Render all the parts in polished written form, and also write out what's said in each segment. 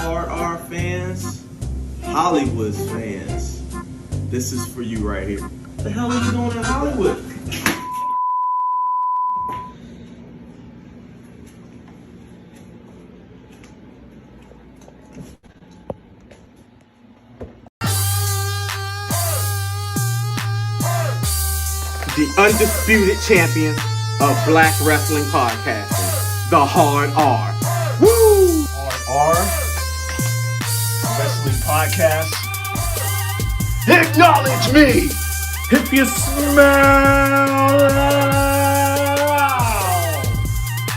RR fans, Hollywood fans, this is for you right here. What the hell are you doing in Hollywood? The undisputed champions of Black Wrestling Podcasting, the Hard R. Woo! Hard R Wrestling Podcast. Acknowledge me if you smell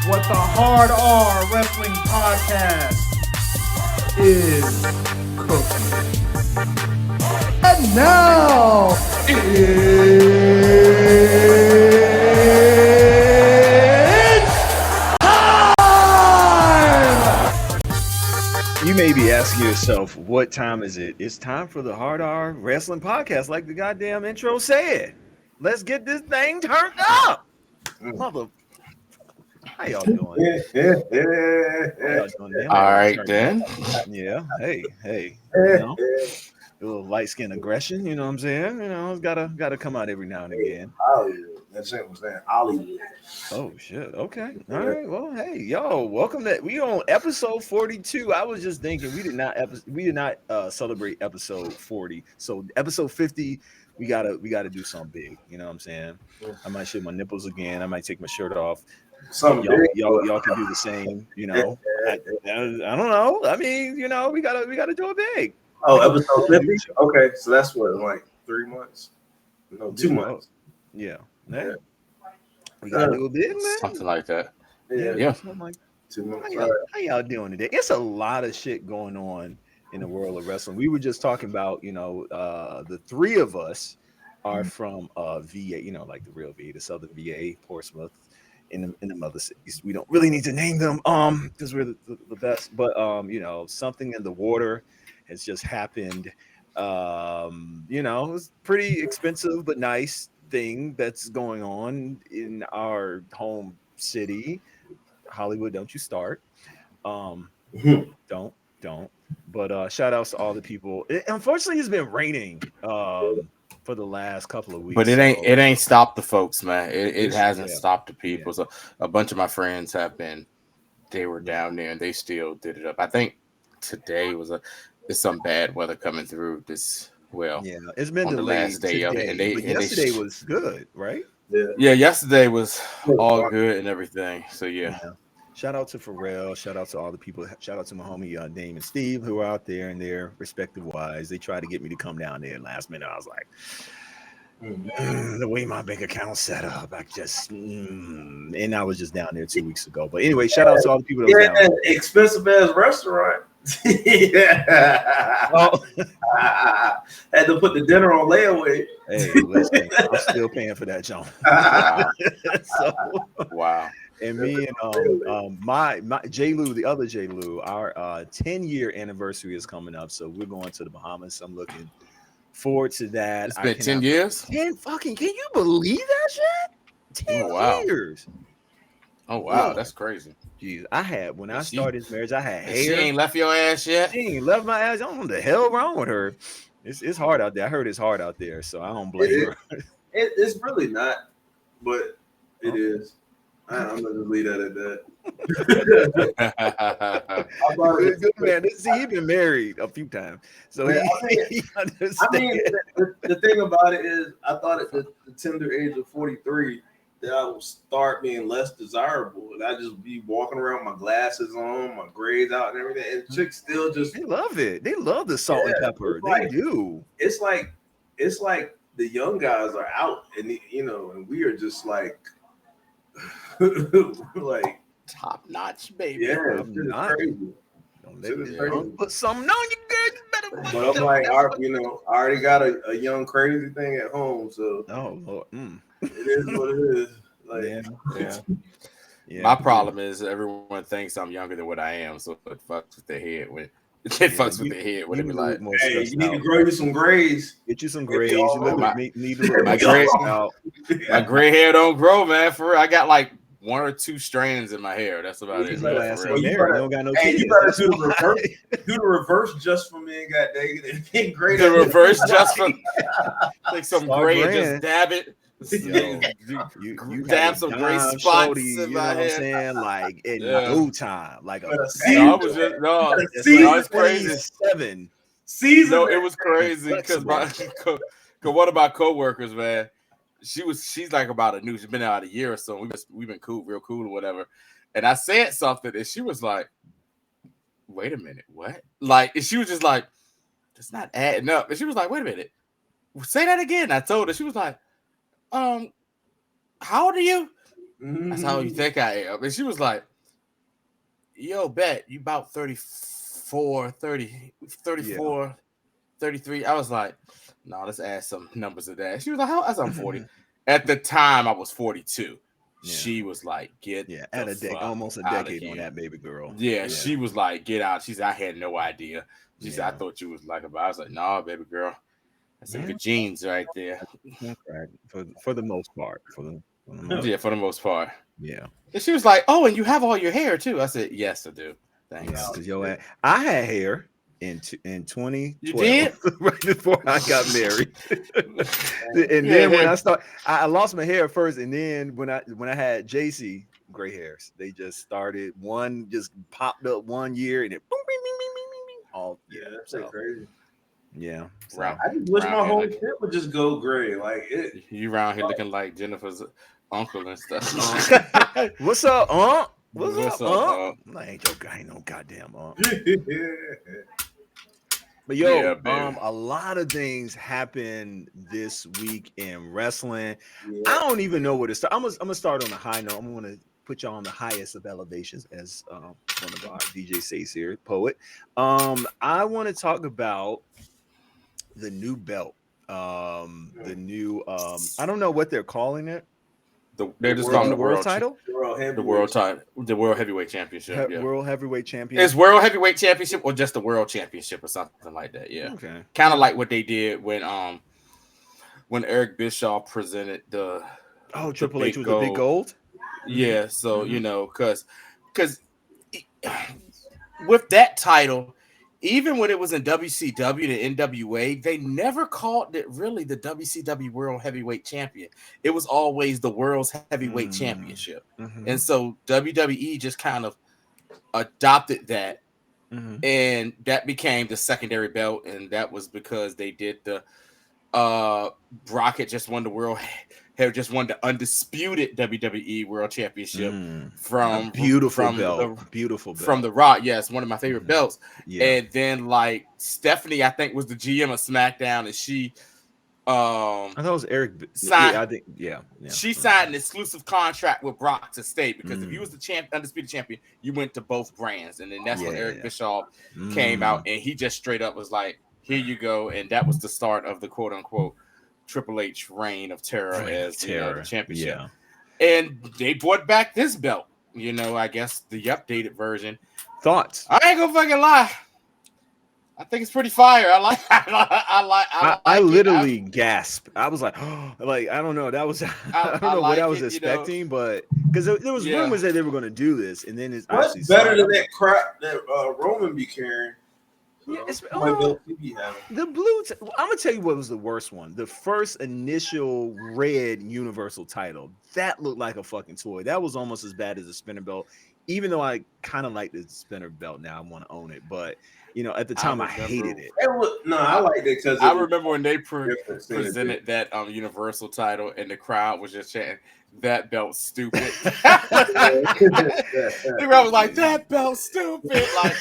what the Hard R Wrestling Podcast is cooking. And now you may be asking yourself, what time is it? It's time for the Hard R Wrestling Podcast, like the goddamn intro said. Let's get this thing turned up. Mother, how y'all doing? How y'all doing? All right, then. Yeah. Hey. You know, a little light skin aggression. You know what I'm saying? You know, it's gotta come out every now and again. Hollywood. That's it. Was that Hollywood? Oh shit. Okay. All right. Well, hey, yo, welcome to we on episode 42. I was just thinking we did not celebrate episode 40. So episode 50, we gotta do something big. You know what I'm saying? I might show my nipples again. I might take my shirt off. Y'all can do the same. You know. I don't know. I mean, you know, we gotta do it big. Oh, episode 50. Okay, so that's what, like 3 months? No, 2 months. Yeah. Yeah. We gotta do a bit, man. Something like that. Yeah. Like, 2 months. how y'all doing today? It's a lot of shit going on in the world of wrestling. We were just talking about, you know, the three of us are from VA, you know, like the real VA, the Southern VA, Portsmouth, in the mother cities. We don't really need to name them, because we're the best. But you know, something in the water has just happened. You know, it was pretty expensive but nice thing that's going on in our home city. Hollywood, don't you start. Don't. But shout outs to all the people. Unfortunately, it's been raining for the last couple of weeks. But it ain't stopped the folks, man. It hasn't stopped the people. So a bunch of my friends they were down there and they still did it up. I think today it's some bad weather coming through this. Well, yeah, it's been on the last day of it, but yesterday was good, right? Yeah, yesterday was all good and everything. So yeah. Shout out to Pharrell. Shout out to all the people. Shout out to my homie Dame and Steve who are out there in their respective wives. They tried to get me to come down there last minute. I was like, the way my bank account's set up, I just and I was just down there 2 weeks ago. But anyway, shout out to all the people that was down there. Expensive ass restaurant. Oh. Had to put the dinner on layaway. Hey, listen, I'm still paying for that, John. Wow. And me and my J. Lou, the other J. Lou, our 10-year anniversary is coming up, so we're going to the Bahamas. I'm looking forward to that. It's been 10 years. 10 fucking. Can you believe that shit? 10 years. Oh wow, that's crazy. Jeez, when I started this marriage, I had hair. She ain't left your ass yet. She ain't left my ass. I don't know what the hell wrong with her. It's hard out there. I heard it's hard out there, so I don't blame her. It's really not, but it is. I'm gonna just leave that at that. Good man. See, he's been married a few times, so he understands. I mean, the thing about it is, I thought at the tender age of 43 that I would start being less desirable, and I just be walking around with my glasses on, my grades out, and everything. And chicks still just they love it. They love the salt and pepper. They do. It's like the young guys are out, and you know, and we are just like. Like top notch, baby. Yeah, it's crazy. Put something on you, girl. You better. But I'm like, I already got a young crazy thing at home, so Lord. It is what it is. Like, yeah. My problem is everyone thinks I'm younger than what I am, so it fucks with their head when it fucks with their head when they be like, hey, you need to grow you some grays. Get you some grays. You need to look my gray hair don't grow, man. For real. I got like 1 or 2 strands in my hair. That's about it. Your Man, ass for ain't real. married. You don't got no Hey, kids. you better That's do the why. reverse. Do the reverse just for men, goddamn. It great. The reverse just for take some Start gray and graying. just dab it. Yo, you Dab had a some gray dime spots shorty, in you know my what I'm head. saying? Like in Yeah. no time, like a But a No, season- I was just no. it's season- like it's crazy. 27. Season. No, it was crazy because Flexible. one of my coworkers, man, she's like about a new. She's been out a year or so. We've been cool, real cool or whatever. And I said something, and she was like, "Wait a minute, what?" Like, and she was just like, "It's not adding up." And she was like, "Wait a minute, say that again." I told her. She was like, how old are you?" That's how you think I am. And she was like, "Yo, bet you about 34, 30, 34, Yeah. 33. I was like, "No, let's add some numbers to that." She was like, "How?" I said, "I'm 40. At the time, I was 42. Yeah. She was like, "Get at the almost a fuck outta decade on here." that baby girl. Yeah, she was like, "Get out." She said, "I had no idea." She said, "I thought you was like about." I was like, "No, baby girl. That's some good genes right there." For the most part. For the most Yeah, for the most part. Yeah. And she was like, "Oh, and you have all your hair too." I said, "Yes, I do. Thanks." Yeah, because I had hair in 2012. You did? Right before I got married. And then when I lost my hair first, and then when I had JC, gray hairs, they just started. One just popped up one year, and it boom, bing, bing, bing, bing, bing, bing, all That's crazy. Yeah. So. I just wish my whole shit would just go gray. Like it. You around here looking like Jennifer's uncle and stuff. What's up, What's up, I ain't no goddamn But yo, a lot of things happen this week in wrestling. Yeah. I don't even know where to start. I'm gonna start on a high note. I'm gonna put y'all on the highest of elevations, as one of our DJ says here, Poet. I want to talk about the new belt. The new I don't know what they're calling it. They're just calling the world title, the world heavyweight championship. World heavyweight championship. It's world heavyweight championship or just the world championship or something like that. Yeah. Okay. Kind of like what they did when Eric Bischoff presented the Triple H was the big gold. Yeah. So because with that title, even when it was in WCW and NWA, they never called it really the WCW World Heavyweight Champion. It was always the World's Heavyweight Championship. And so WWE just kind of adopted that. And that became the secondary belt. And that was because they did the Brock had just won the undisputed WWE World Championship from beautiful belt from the Rock. Yes, one of my favorite belts. Yeah. And then like Stephanie, I think, was the GM of SmackDown, and she I thought it was Eric. Signed, I think she signed an exclusive contract with Brock to stay because if you was the undisputed champion, you went to both brands, and then that's when Eric Bischoff came out, and he just straight up was like, "Here you go," and that was the start of the quote unquote Triple H reign of terror as the championship. Yeah. And they brought back this belt. I guess the updated version. Thoughts? I ain't gonna fucking lie. I think it's pretty fire. I literally gasped. I was like, oh, like I don't know. That was I don't know what I was expecting, but because there was rumors that they were going to do this, and then it's what's better than that crap that Roman be carrying. Yeah, the blue. I'm gonna tell you what was the worst one. The first initial red Universal title that looked like a fucking toy. That was almost as bad as the spinner belt. Even though I kind of like the spinner belt now, I want to own it. But at the time I hated it. I liked it because I remember when they presented that Universal title and the crowd was just chanting, "That belt's stupid." The crowd was like, "That belt's stupid!" Like,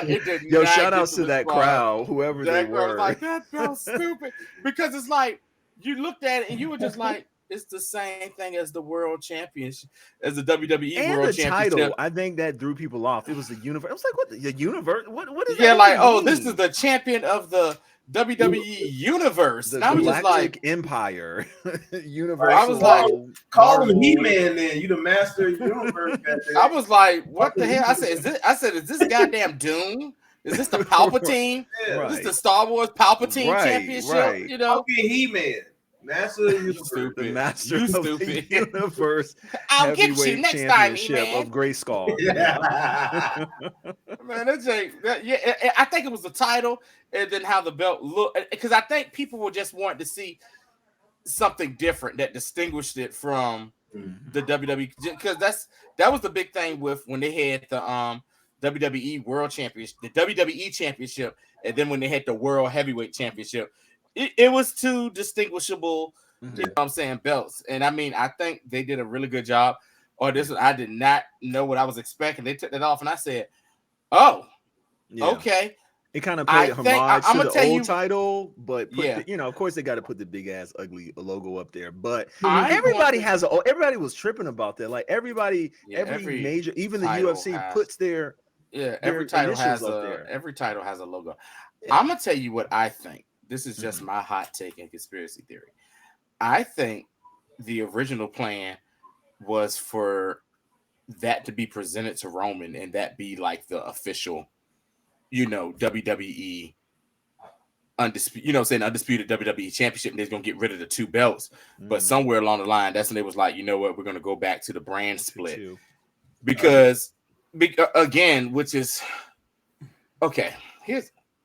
it did. Yo, shout outs to that crowd, whoever they were. Was like, "That belt's stupid," because it's like you looked at it and you were just like, "It's the same thing as the World Championship, as the WWE and World the Championship." Title, I think that threw people off. It was the universe. I was like, "What the universe? What is that?" Yeah, like, "Oh, this is the champion of the WWE universe." The and I was just like, Empire universe. I was like, "Call him He-Man, then you the master of the universe." I was like, "What the hell?" I said, "Is this goddamn Doom? Is this the Palpatine? Is this the Star Wars Palpatine championship?" I'll be He-Man. Master of the You Universe. stupid. The Master You of stupid. the Universe I'll get you Heavyweight next time, Championship man. of Grayskull. Yeah. Man, I think it was the title and then how the belt looked. Because I think people were just wanting to see something different that distinguished it from the WWE. Because that was the big thing with when they had the WWE World Championship, the WWE Championship, and then when they had the World Heavyweight Championship, it was two distinguishable, you know what I'm saying, belts. And I mean, I think they did a really good job. Or this, I did not know what I was expecting. They took that off, and I said, "Oh, okay." It kind of paid homage to the old title, but of course they got to put the big ass ugly logo up there. But everybody was tripping about that. Like every major, even the UFC puts their every title has there. Every title has a logo. Yeah. I'm gonna tell you what I think. This is just my hot take and conspiracy theory. I think the original plan was for that to be presented to Roman and that be like the official, WWE undisputed WWE championship, and they're gonna get rid of the two belts. But somewhere along the line, that's when they was like, you know what, we're gonna go back to the brand split. Because again, which is okay.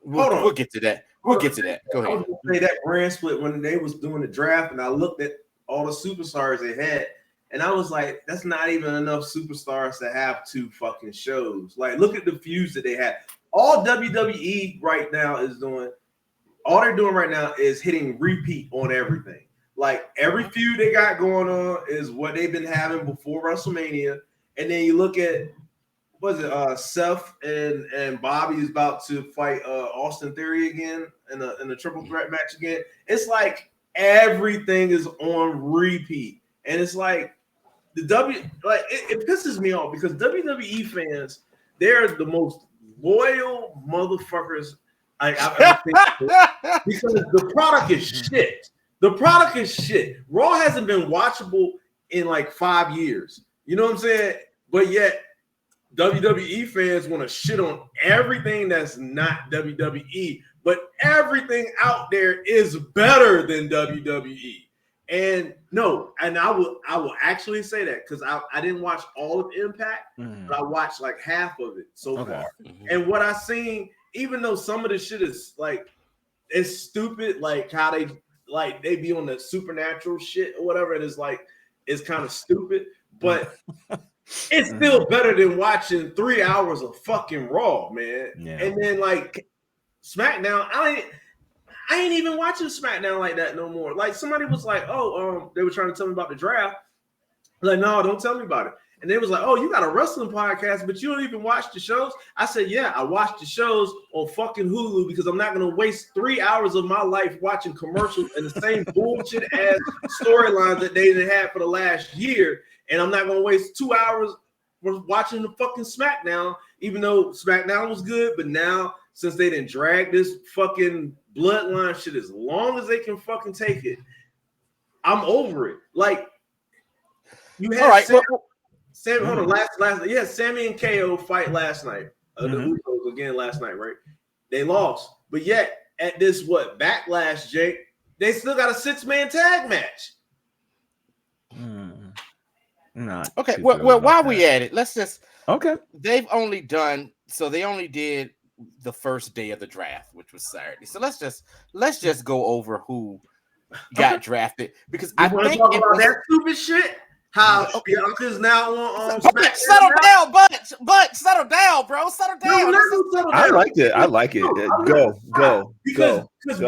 We'll get to that. We'll get to that. Go ahead. I was gonna say that brand split when they was doing the draft, and I looked at all the superstars they had, and I was like, that's not even enough superstars to have two fucking shows. Like, look at the feuds that they had. All WWE right now is doing, all they're doing right now is hitting repeat on everything. Like, every feud they got going on is what they've been having before WrestleMania. And then you look at, Seth and Bobby is about to fight Austin Theory again in a triple threat match again. It's like everything is on repeat. And it's like it pisses me off because WWE fans, they're the most loyal motherfuckers I've ever seen because the product is shit. The product is shit. Raw hasn't been watchable in like 5 years. You know what I'm saying? But yet WWE fans want to shit on everything that's not WWE, but everything out there is better than WWE. And I will actually say that because I didn't watch all of Impact, but I watched like half of it so far. And what I seen, even though some of the shit is like it's stupid, like how they be on the supernatural shit or whatever, and it's kind of stupid, but it's still better than watching 3 hours of fucking Raw, man. Yeah. And then like SmackDown, I ain't even watching SmackDown like that no more. Like somebody was like, they were trying to tell me about the draft. Like, no, don't tell me about it. And they was like, oh, you got a wrestling podcast, but you don't even watch the shows. I said, yeah, I watch the shows on fucking Hulu because I'm not going to waste 3 hours of my life watching commercials and the same bullshit ass storylines that they had for the last year. And I'm not going to waste 2 hours watching the fucking SmackDown, even though SmackDown was good. But now, since they didn't drag this fucking bloodline shit as long as they can fucking take it, I'm over it. Like, you had Sammy, hold on, last Sammy and KO fight last night. The Usos again last night, right? They lost. But yet, at this Backlash, Jake, they still got a 6-man tag match. Okay, well, while we at it, let's just They only did the first day of the draft, which was Saturday. So let's just go over who got drafted because I think talk about that stupid shit. How Bianca's now on SmackDown. Settle down, Butch. Settle down, bro. Settle down. I like it. Go. Because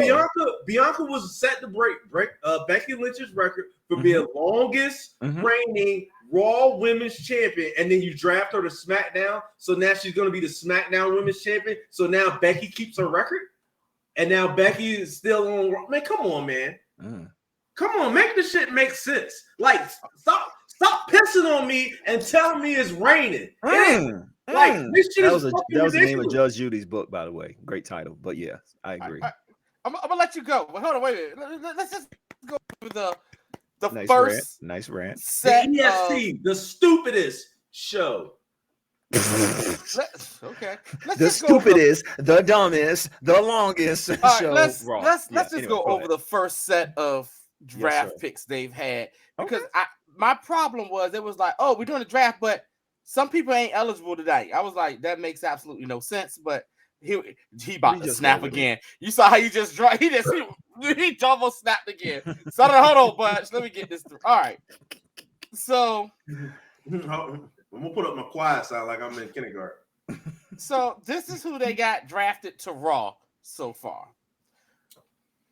Bianca was set to break Becky Lynch's record for being longest reigning Raw Women's Champion, and then you draft her to SmackDown. So now she's going to be the SmackDown Women's Champion. So now Becky keeps her record, and now Becky is still on. Man, come on, man. Come on, make the shit make sense. Like, stop pissing on me and telling me it's raining. Like, this shit that was the name of Judge Judy's book, by the way. Great title, but yeah, I agree. I'm gonna let you go. But hold on, wait a minute. Let's just go with the nice rant. Set the ESC, the stupidest show. Okay. The stupidest, the dumbest, the longest show. Let's just go over the first set of draft picks they've had. Because my problem was it was like, oh, we're doing a draft, but some people ain't eligible tonight. I was like, that makes absolutely no sense. But he about to snap again. You saw how you just dropped. He double snapped again. So hold on, Bunch. Let me get this through. All right. So I'm gonna put up my quiet side like I'm in kindergarten. So this is who they got drafted to Raw so far.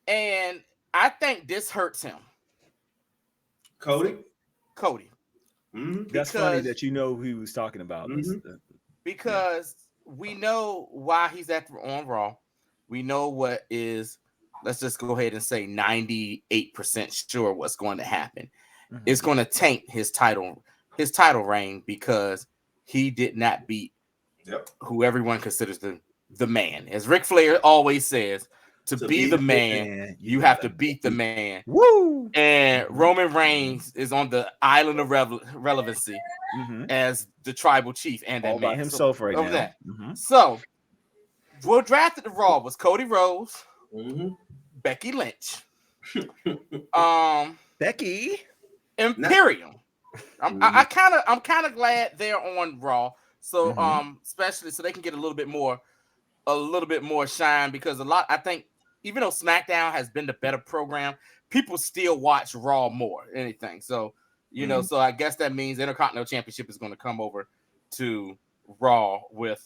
And I think this hurts him. Cody. Mm-hmm. That's funny that you know who he was talking about. Mm-hmm. Because we know why he's on Raw. We know what is, let's just go ahead and say 98% sure what's going to happen. Mm-hmm. It's going to taint his title reign because he did not beat who everyone considers the man. As Ric Flair always says, to be the man, you have to beat the man. Woo! And Roman Reigns is on the island of relevancy as the tribal chief and that all by himself right now. That. So, what drafted the Raw was Cody Rhodes, Becky Lynch, Becky, Imperium. I'm kind of glad they're on Raw. So especially so they can get a little bit more shine, because I think even though SmackDown has been the better program, people still watch Raw more than anything. So, so I guess that means the Intercontinental Championship is going to come over to Raw with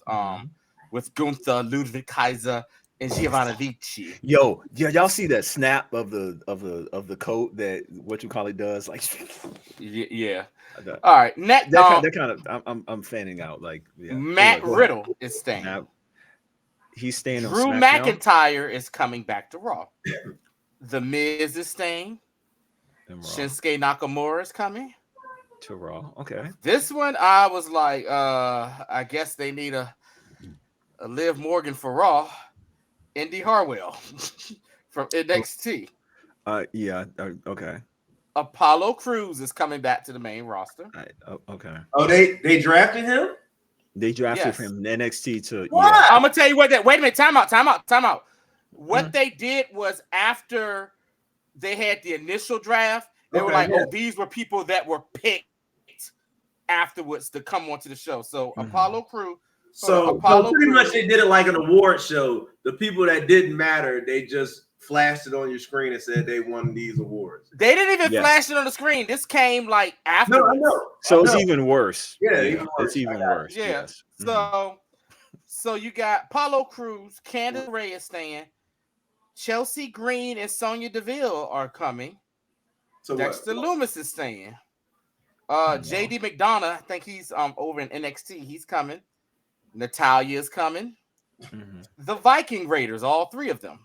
Gunther, Ludwig Kaiser, and Giovanni Vici. Yo, y'all see that snap of the coat that what you call it does? Like, yeah. All right, that kind of I'm fanning out. Like, Matt Riddle is staying. He's staying. Drew McIntyre is coming back to Raw. The Miz is staying. Shinsuke Nakamura is coming to Raw. Okay. This one I was like, I guess they need a Liv Morgan for Raw. Indy Hartwell from NXT. Okay. Apollo Crews is coming back to the main roster. Okay. Oh, they drafted him? They drafted him NXT to. What? Yeah. I'm gonna tell you what. Wait a minute. Time out. What they did was after they had the initial draft, they were like, "Oh, these were people that were picked afterwards to come onto the show." So Apollo Crews. So pretty much they did it like an award show. The people that didn't matter, they just flashed it on your screen and said they won these awards. They didn't even flash it on the screen. This came like after. No, I know. So it's even worse. Yeah, it's even worse. Yeah. Yes. So you got Apollo Crews, Candice Ray is staying, Chelsea Green and Sonya Deville are coming. So Dexter Lumis is staying. JD McDonough, I think he's over in NXT. He's coming. Natalia is coming. The Viking Raiders, all three of them,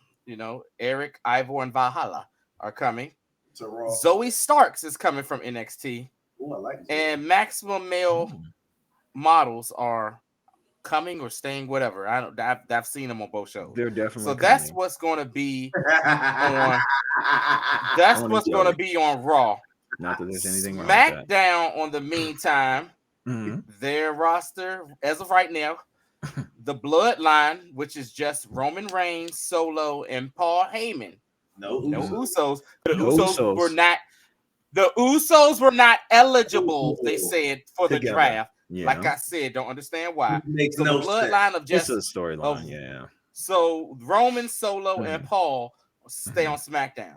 Eric, Ivor, and Valhalla are coming. Zoe Starks is coming from NXT. Ooh, I like and Maximum Male Models are coming or staying, whatever. I've seen them on both shows. They're definitely so that's what's going to be on. That's what's going to be on Raw. Not that there's anything wrong SmackDown with that. on the meantime, their roster as of right now, the Bloodline, which is just Roman Reigns, Solo, and Paul Heyman. No Usos. The Usos were not eligible, they said, for the draft. Yeah. Like I said, don't understand why. Makes so no the bloodline sense. of just it's a storyline, So Roman, Solo, and Paul stay on SmackDown.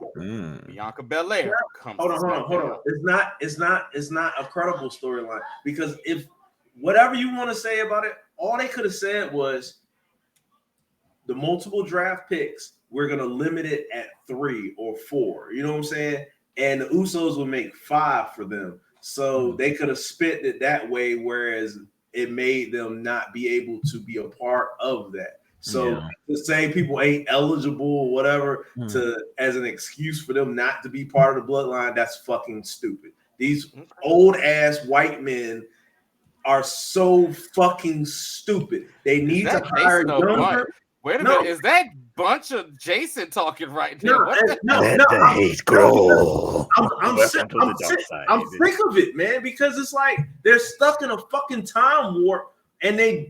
Bianca Belair comes. Hold on. It's not a credible storyline, because if whatever you want to say about it, all they could have said was the multiple draft picks, we're gonna limit it at 3 or 4. You know what I'm saying? And the Usos will make 5 for them. So they could have spent it that way, whereas it made them not be able to be a part of that. So to say people ain't eligible or whatever as an excuse for them not to be part of the bloodline, that's fucking stupid. These old ass white men are so fucking stupid. They need to hire younger. Wait a minute, is that bunch of Jason talking right now? Let the hate grow. I'm sick of it, man, because it's like they're stuck in a fucking time warp and they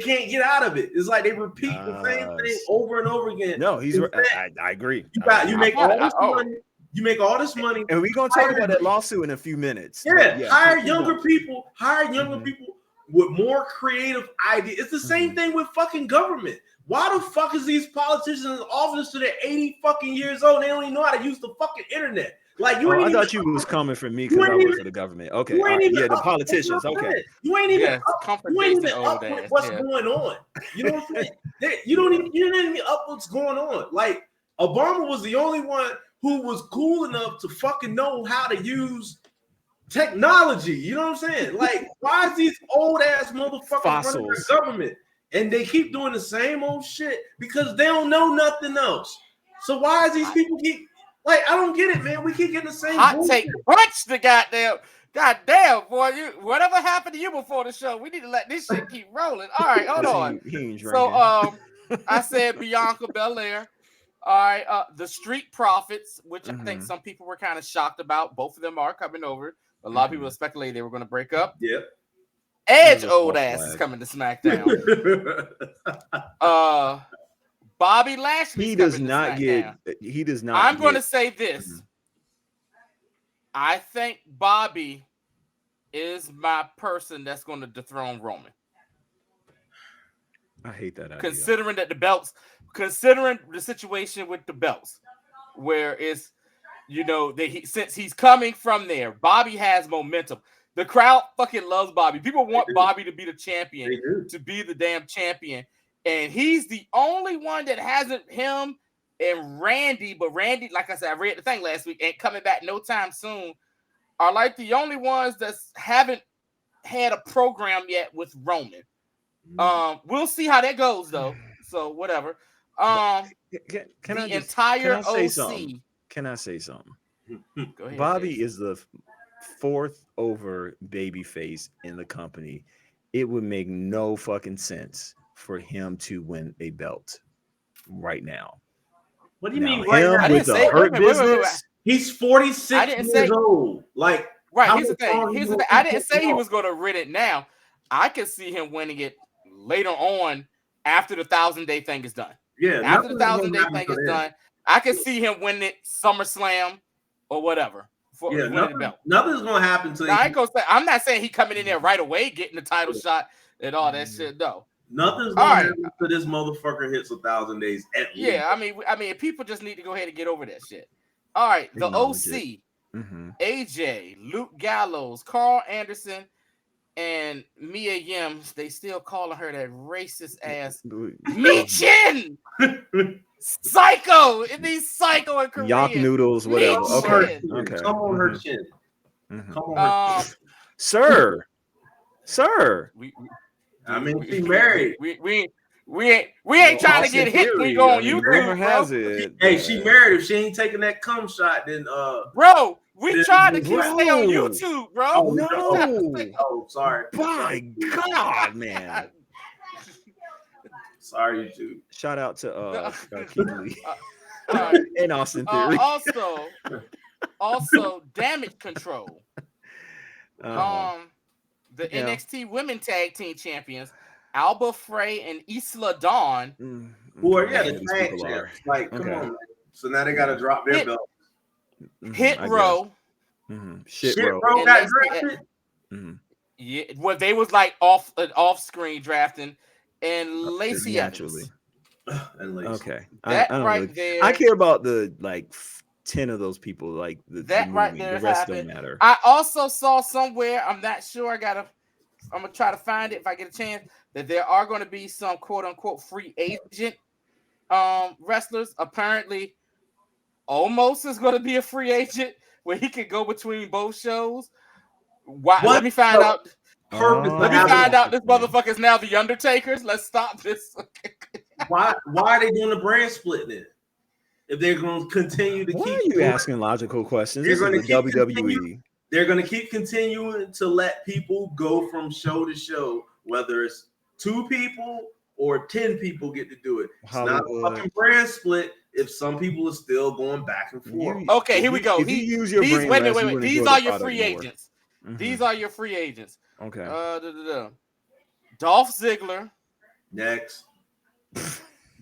can't get out of it. It's like they repeat the same thing over and over again. No, he's I agree. You make all this money. You make all this money, and we're gonna talk about that lawsuit in a few minutes. Yeah, hire keep younger going. people. Hire younger people with more creative ideas. It's the same thing with fucking government. Why the fuck is these politicians in office till they're 80 fucking years old? And they don't even know how to use the fucking internet. Like you ain't I even, thought you was coming from me because I work for the government. Okay, you ain't even yeah, the up- politicians. Okay, You ain't even Yes, up, comfort you ain't Jason even old up with ass, what's yeah. going on. You know what I'm saying? You don't even you're not even up what's going on. Like Obama was the only one who was cool enough to fucking know how to use technology. You know what I'm saying? Like, why is these old ass motherfuckers running the government and they keep doing the same old shit because they don't know nothing else? So why is these people keep like? I don't get it, man. We keep getting the same Hot bullshit. take punch the goddamn boy. You whatever happened to you before the show? We need to let this shit keep rolling. All right, hold on. He ain't So I said Bianca Belair. All right, the Street Profits, which I think some people were kind of shocked about. Both of them are coming over. A lot of people speculated they were going to break up. Yep. Edge old ass is coming to SmackDown. Bobby Lashley. He does not get. He does not. I'm going to say this. I think Bobby is my person that's going to dethrone Roman. I hate that idea. Considering the situation with the belts, where it's, since he's coming from there, Bobby has momentum. The crowd fucking loves Bobby. People want Bobby to be the champion, to be the damn champion. And he's the only one that hasn't, him and Randy, but Randy, like I said, I read the thing last week, ain't coming back no time soon, are like the only ones that haven't had a program yet with Roman. We'll see how that goes though. So whatever. Can I say OC. Something? Can I say something? Go ahead, Bobby Jason. is the fourth over babyface in the company. It would make no fucking sense for him to win a belt right now. What do you mean right now? With the hurt business? He's 46 years old. Like, right. Here's the thing. I didn't say he was going to win it now. I could see him winning it later on after the 1,000-day thing is done. Yeah. After the 1,000-day thing is done, I can see him winning it SummerSlam or whatever. Nothing's going to happen to him. I'm not saying he coming in there right away getting the title shot and all that shit. No. Nothing's going to happen to this motherfucker hits 1,000 days at least. Yeah, I mean, people just need to go ahead and get over that shit. All right, the OC, AJ, Luke Gallows, Carl Anderson, and Mia Yim. They still calling her that racist ass Michin. Psycho. It means psycho in Korean. Yak noodles, whatever. Okay. Come on her chin. Come on her chin. Sir. She married. We ain't trying to get hit when we go on YouTube. Has it? Hey, she married. If she ain't taking that cum shot, then bro, we tried to keep stay on YouTube, bro. Oh no! Oh, sorry. My God, man. Sorry, YouTube. Shout out to Keith Lee and Austin Theory. Also, Damage Control. The NXT Women Tag Team Champions, Alba Frey and Isla Dawn. Who are the tag champs? Like, come on, man. So now they got to drop their belt. Hit Row. Shit Row got drafted. Yeah, well, they was like off-screen drafting, and Lacey Evans. Okay, that I right there. I care about the 10 of those people. Like that right there. The rest don't matter. I also saw somewhere. I'm not sure. I'm gonna try to find it if I get a chance. That there are going to be some quote-unquote free agent wrestlers. Apparently, Omos is going to be a free agent where he can go between both shows. Why? Let me find out. Let me find out this motherfucker is now the Undertaker's. Let's stop this. Why are they doing the brand split then? If they're going to continue to Why are you asking logical questions? This is the WWE. They're going to keep continuing to let people go from show to show, whether it's 2 people or 10 people get to do it. It's not a fucking brand split if some people are still going back and forth. Okay, here we go. Wait. These are your free agents. These are your free agents. Okay. Dolph Ziggler. Next.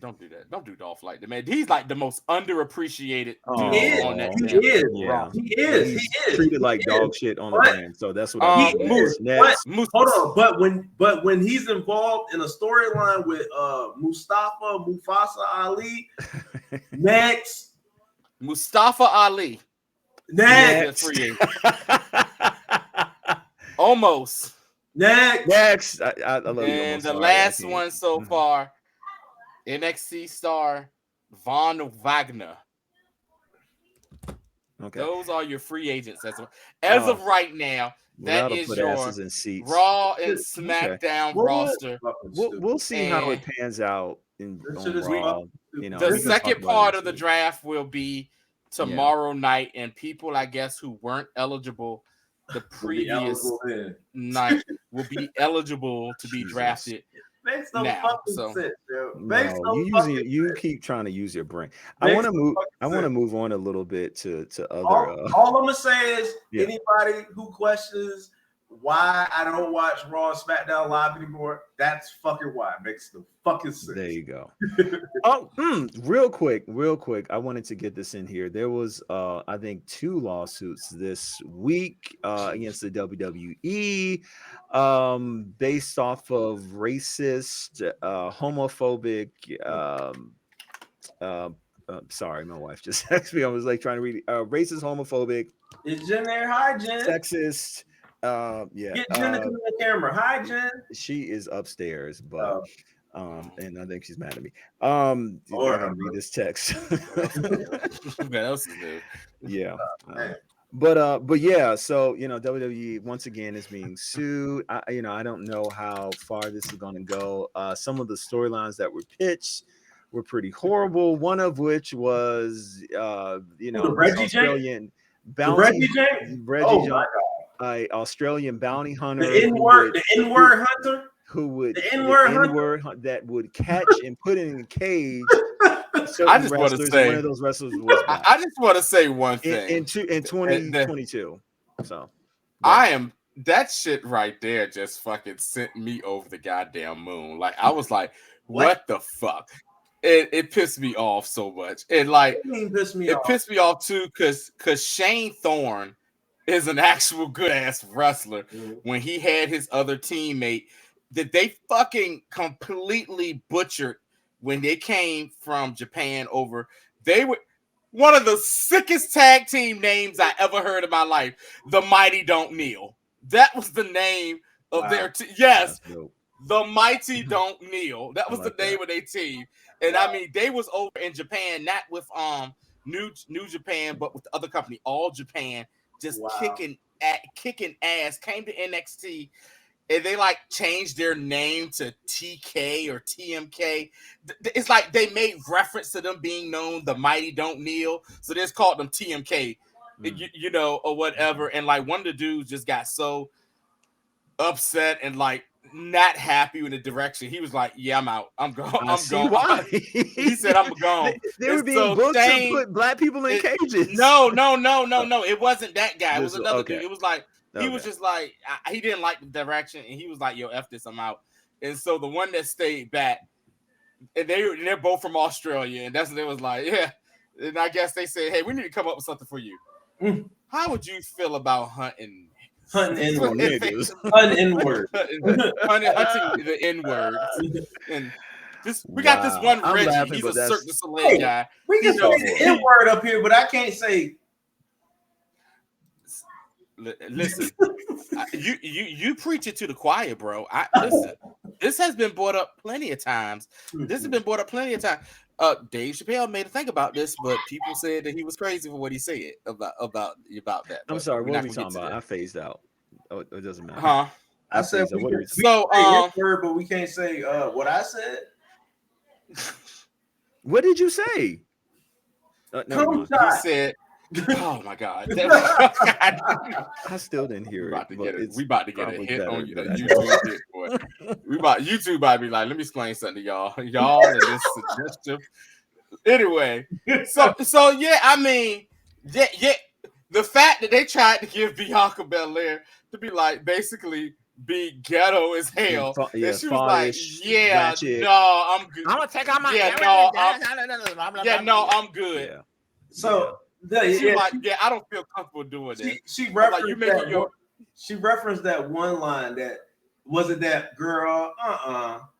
Don't do that. Don't do Dolph like that, man. He's like the most underappreciated dude He is. on that He damn is. roster. He is. He's He is. treated like He dog is. shit on the But brand. So that's what I'm he saying. is. Next. Hold on. But when he's involved in a storyline with Mufasa Ali, next. Mustafa Ali. Next. Free agent. Almost. Next. I love you. And the last one so far, NXT star Von Wagner. Okay. Those are your free agents as of right now. That is your Raw and SmackDown roster. We'll see how it pans out on Raw. You know, the second part of the draft will be tomorrow night, and people, I guess, who weren't eligible the previous night will be eligible to be drafted. Makes no fucking sense, yo. You keep trying to use your brain. I want to move on a little bit to other. All I'm gonna say is anybody who questions why I don't watch Raw and SmackDown live anymore, that's fucking why. It makes no fucking sense. There you go. Real quick. I wanted to get this in here. There was I think 2 lawsuits this week against the WWE based off of racist, homophobic sorry, my wife just texted me. I was like trying to read racist, homophobic. Is Jen there? Hi, Jen. Sexist. Get Jen to come to the camera. Hi, Jen. She is upstairs, but and I think she's mad at me. I gotta read this text. What else is new? Yeah. But yeah, so WWE once again is being sued. I don't know how far this is going to go. Some of the storylines that were pitched were pretty horrible. One of which was the Reggie Australian bounty. Reggie Australian bounty hunter. The N-word hunter. Who would the N-word that would catch and put in a cage. I just want to say one of those wrestlers was black. I just want to say one thing in 2022. So that shit right there just fucking sent me over the goddamn moon. Like I was like, what the fuck? It pissed me off so much. And like it pissed me off too because Shane Thorne is an actual good ass wrestler. When he had his other teammate that they fucking completely butchered when they came from Japan over. They were one of the sickest tag team names I ever heard in my life. The Mighty Don't Kneel. That was the name of their team. Yes, the Mighty Don't Kneel. That was the name of their team. And I mean, they was over in Japan, not with New Japan, but with the other company, All Japan, just kicking ass. Came to NXT. And they like changed their name to TK or TMK. It's like they made reference to them being known the Mighty Don't Kneel. So they just called them TMK, or whatever. And like one of the dudes just got so upset and like not happy with the direction. He was like, yeah, I'm out. I'm going. I'm going. Why? He said, I'm gone. They were being booked to put black people in cages. No. It wasn't that guy. It was another dude. It was like, he was just like, he didn't like the direction, and he was like, yo, F this, I'm out. And so the one that stayed back, and they're both from Australia, and that's what it was like, yeah. And I guess they said, hey, we need to come up with something for you. How would you feel about hunting N-word? Hunting the N-word. And we got this one Reggie. He's a Cirque du Soleil guy. We can say the N-word up here, but I can't say. Listen, you preach it to the choir, bro. Listen. This has been brought up plenty of times. Dave Chappelle made a thing about this, but people said that he was crazy for what he said about that. I'm sorry, what are we talking about? I phased out. Oh, it doesn't matter. Huh? I said we can say N-word, but we can't say what I said. What did you say? He said. Oh my God! I still didn't hear it. We about to get a hit on YouTube. Hit, boy. YouTube about to be like, let me explain something to y'all. Y'all are this suggestive. Anyway, so yeah, I mean, yeah. The fact that they tried to give Bianca Belair to be like basically be ghetto as hell. Yeah, and she was like, "Yeah, ratchet. no, I'm good. I'm gonna take out my I'm good." Yeah. So She was like, "Yeah, I don't feel comfortable doing that." She like, referenced you making your. She referenced that one line that was it that girl?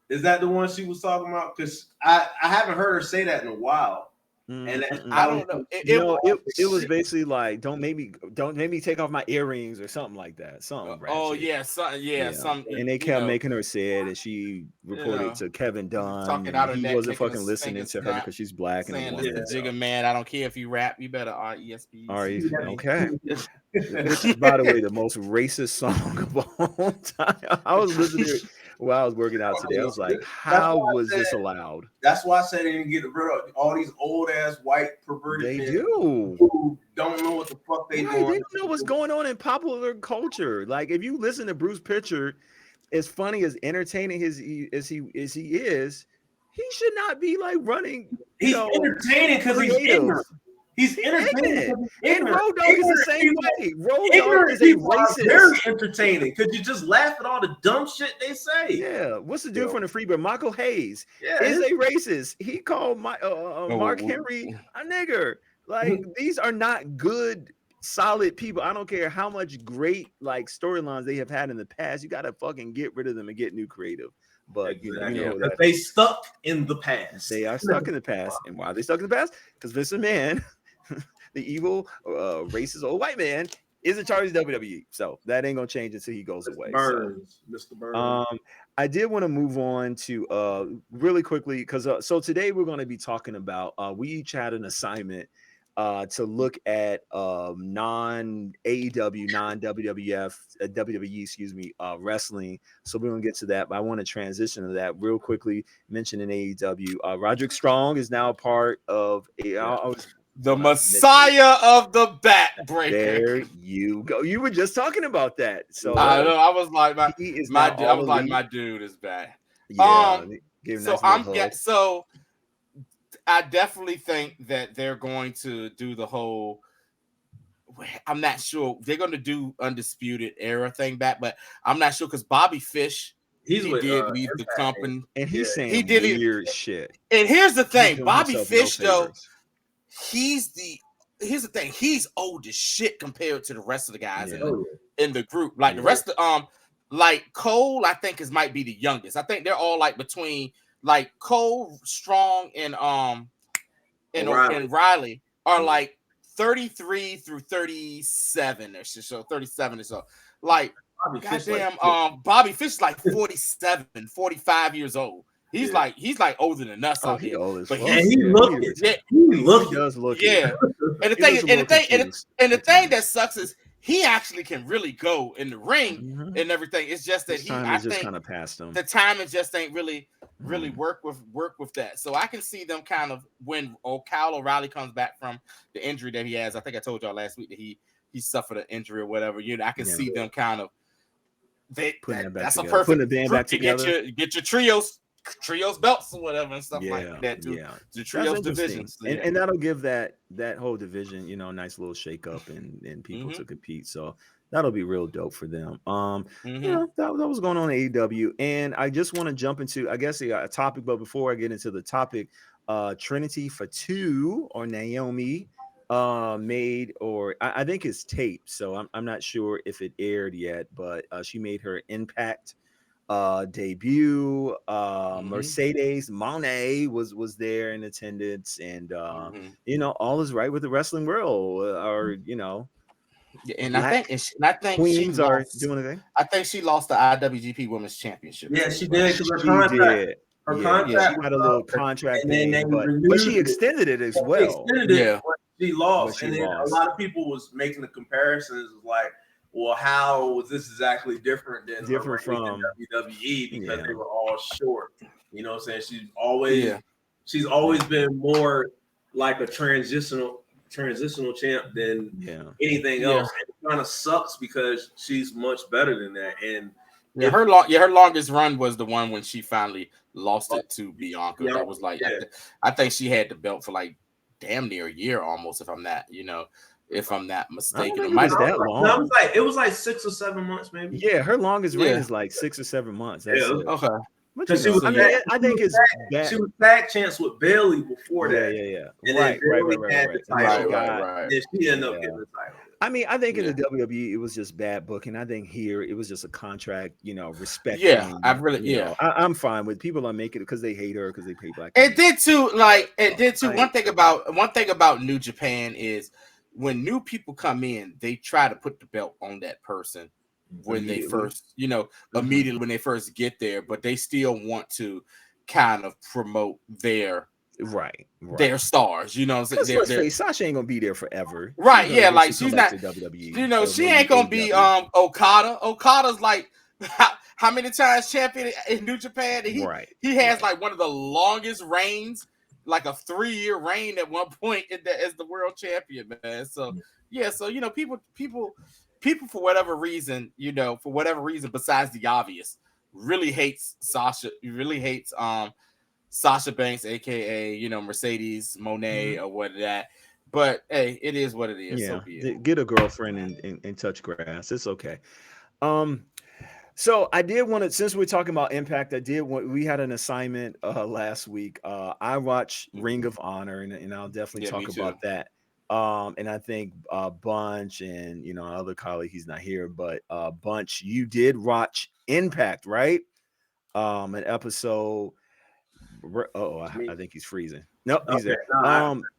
Is that the one she was talking about? Because I haven't heard her say that in a while. And I don't know. It was basically like, don't make me take off my earrings or something like that. Something ratchet. Something. And they kept making her say it, and she reported to Kevin Dunn. Talking out her he neck, wasn't fucking listening to her because she's black and a woman. Listen, Jigga man, I don't care if you rap, you better RESP. Okay. Which is, by the way, the most racist song of all time. I was listening while I was working out today. I was like, how was this allowed? That's why I said they didn't get rid of all these old ass white perverted men who don't know what the fuck they doing. They don't know what's going on in popular culture. Like, if you listen to Bruce Pritchard, as funny, as entertaining as he is, he should not be like running. He's entertaining because he's ignorant. He's entertaining. And Road Dogg is the same way. Road Dogg is a racist. Very entertaining because you just laugh at all the dumb shit they say. Yeah. What's the dude from the Freebird? Michael Hayes is a racist. He called Mark Henry a nigger. Like, these are not good, solid people. I don't care how much great like storylines they have had in the past. You got to fucking get rid of them and get new creative. But you know that they stuck in the past. They are stuck in the past. And why are they stuck in the past? Because Vince McMahon, the evil, racist old white man, is in charge of WWE. So that ain't gonna change until he goes away. Mr. Burns. I did want to move on to really quickly because so today we're going to be talking about we each had an assignment to look at non-AEW, non-WWF, WWE, wrestling. So we're gonna get to that, but I want to transition to that real quickly. Mentioning AEW, Roderick Strong is now part of the Messiah of the Backbreaker. There you go. You were just talking about that. So I know. I was like, my dude is back. Yeah. So I definitely think that they're going to do the whole. I'm not sure they're going to do Undisputed Era thing back, but I'm not sure because Bobby Fish did leave the company, and he's saying weird shit. And here's the thing, Bobby Fish though. Here's the thing. He's old as shit compared to the rest of the guys in the group. Like the rest of like Cole, I think might be the youngest. I think they're all like between like Cole, Strong, and Riley are like 33 through 37 or so, 37 or so. Like Bobby Fish is like 47, 45 years old. He's like older than us out here. But he does look. Yeah. And the thing that sucks is he actually can really go in the ring and everything. It's just that I think kind of past him. The timing just ain't really work with that. So I can see them kind of when Kyle O'Reilly comes back from the injury that he has. I think I told y'all last week that he suffered an injury or whatever. I can see them kind of putting it back together. Putting the band back together. Get your trios belts or whatever and stuff like that too. The trios divisions. And that'll give that whole division, a nice little shake up and people to compete. So that'll be real dope for them. That was going on in AEW. And I just want to jump into, I guess, a topic, but before I get into the topic, Trinity Fatu or Naomi made, or I think it's taped, so I'm not sure if it aired yet, but she made her Impact debut. Mercedes Moné was there in attendance, and all is right with the wrestling world. And I think Queens are doing anything. I think she lost the IWGP Women's Championship. Yeah, she did. She did. Her contract. She had a little contract thing, but she extended it as well. She lost, and then a lot of people was making the comparisons like, well, how was this exactly different from WWE because they were all short. You know what I'm saying? She's always been more like a transitional champ than anything else. And it kind of sucks because she's much better than that. And her longest run was the one when she finally lost it to Bianca. That was like I think she had the belt for like damn near a year almost, if I'm not, if I'm not I mistaken. don't It think it might was have that long. It was like 6 or 7 months, maybe. Yeah, her longest reign Yeah. is like 6 or 7 months. That's Yeah. it. okay. But Because she was, I mean, I think it's bad. she was tag champs with Bailey before that. Yeah. And Right. then Bailey had the And then she title. got. And then she ended up Yeah. getting the title. I mean, I think in Yeah. the WWE it was just bad booking. I think here it was just a contract, respect. Yeah, I really I'm fine with people are making it because they hate her because they pay black. It did too. Like it did too. I One thing about New Japan is when new people come in, they try to put the belt on that person when they first, immediately when they first get there, but they still want to kind of promote their stars. Let's face, Sasha ain't gonna be there forever. Right? Yeah, like she's not. To WWE. She ain't gonna be Okada. Okada's like. How many times champion in New Japan? He has like one of the longest reigns, like a 3-year reign at one point as the world champion, man. So people for whatever reason, besides the obvious, really hates Sasha. Really hates Sasha Banks, aka Mercedes Moné or what that. But hey, it is what it is. Yeah, so be it. Get a girlfriend and touch grass. It's okay. So I did want to, since we're talking about Impact, we had an assignment last week. I watched Ring of Honor, and I'll definitely talk about that. And I think Bunch and other colleague, he's not here, but Bunch, you did watch Impact, right? An episode. I think he's freezing. Nope, he's there.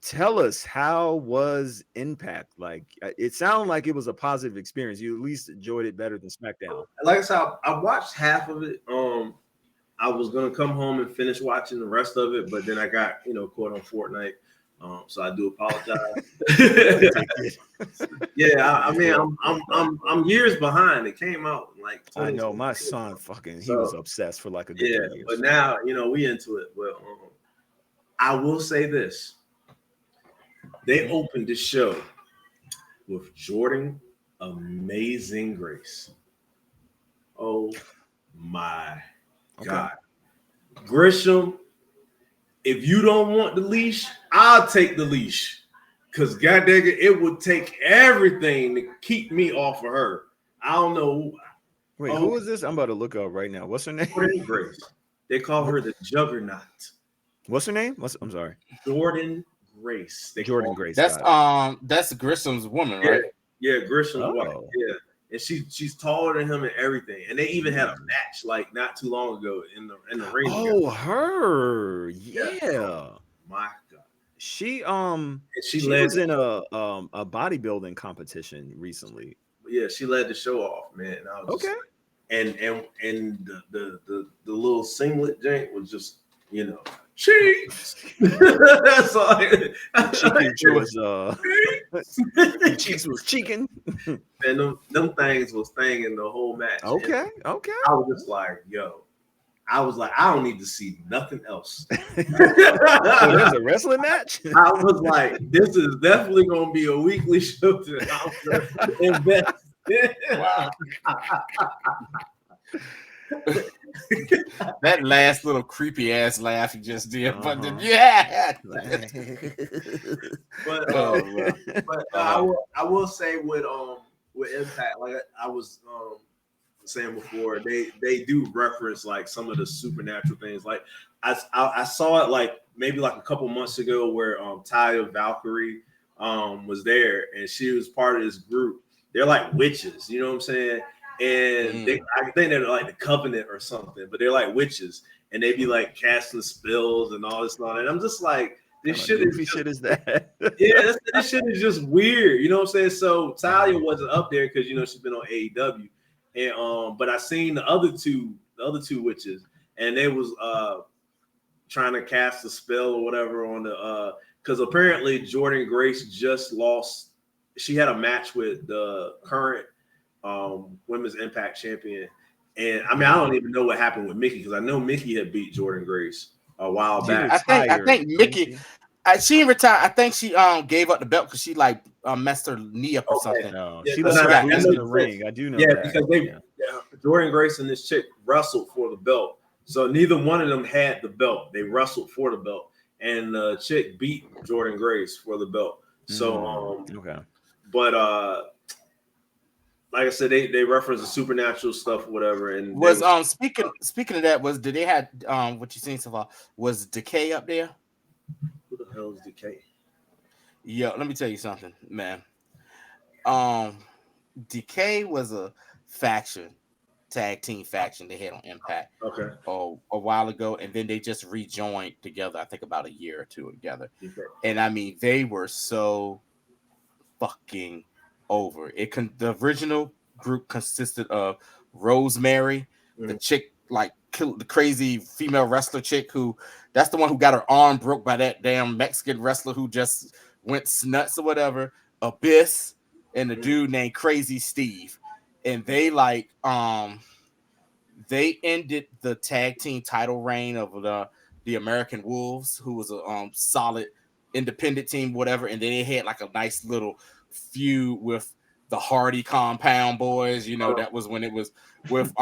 Tell us, how was Impact? Like, it sounded like it was a positive experience. You at least enjoyed it better than SmackDown. Like I said, I watched half of it. I was gonna come home and finish watching the rest of it, but then I got caught on Fortnite. So I do apologize. I mean, I'm years behind. It came out like I know my son he was obsessed for like a good 3 years. But now we into it. Well, I will say this: they opened the show with Jordan Amazing Grace. Oh my God, Grisham! If you don't want the leash, I'll take the leash. Because goddamn it would take everything to keep me off of her. I don't know. Wait, who is this? I'm about to look up right now. What's her name? Jordan Grace. They call her the Juggernaut. What's her name? I'm sorry. Jordan Grace. Jordan Grace. That's Grisham's woman, right? Yeah, Grisham's wife. Yeah. And she's taller than him and everything. And they even had a match like not too long ago in the ring. Oh, her. Yeah. Oh, my God. She led, was in a bodybuilding competition recently. Yeah, she led the show off, man. And I was and the little singlet jank was just cheeks. That's all. Cheeks was cheeking. And them things was thanging the whole match. Okay. I was just like, I don't need to see nothing else. So there's a wrestling match? I was like, this is definitely gonna be a weekly show to invest. Wow. That last little creepy ass laugh you just did, but I will say with Impact, like I was saying before, they do reference like some of the supernatural things. Like I saw it like maybe like a couple months ago where Taya Valkyrie was there and she was part of this group. They're like witches, you know what I'm saying? And I think they're like the Covenant or something, but they're like witches, and they be like casting spells and all this and all that. And I'm just like, this shit is that. Yeah, this shit is just weird, you know what I'm saying? So Talia wasn't up there because she's been on AEW, and but I seen the other two witches, and they was trying to cast a spell or whatever on the because apparently Jordan Grace just lost. She had a match with the current Women's Impact champion, and I mean I don't even know what happened with Mickey because I know Mickey had beat Jordan Grace a while back. I think Mickey, she retired. I think she gave up the belt because she like messed her knee up or something. No, she was in the ring. I do know that. Because Jordan Grace and this chick wrestled for the belt, so neither one of them had the belt. They wrestled for the belt, and the chick beat Jordan Grace for the belt. So But like I said, they reference the supernatural stuff, or whatever. And Was speaking of that, did they had what you seen so far? Was Decay up there? who the hell is Decay? Yeah, let me tell you something, man. Decay was a tag team faction they had on Impact Okay. a while ago, and then they just rejoined together, I think about a year or two together. Okay. And I mean, they were so fucking over. The original group consisted of Rosemary, the chick, like the crazy female wrestler chick that's the one who got her arm broke by that damn Mexican wrestler who just went nuts or whatever, Abyss, and the dude named Crazy Steve. And they they ended the tag team title reign of the American Wolves, who was a solid independent team, whatever. And then they had like a nice little feud with the Hardy Compound Boys. You know, that was when it was with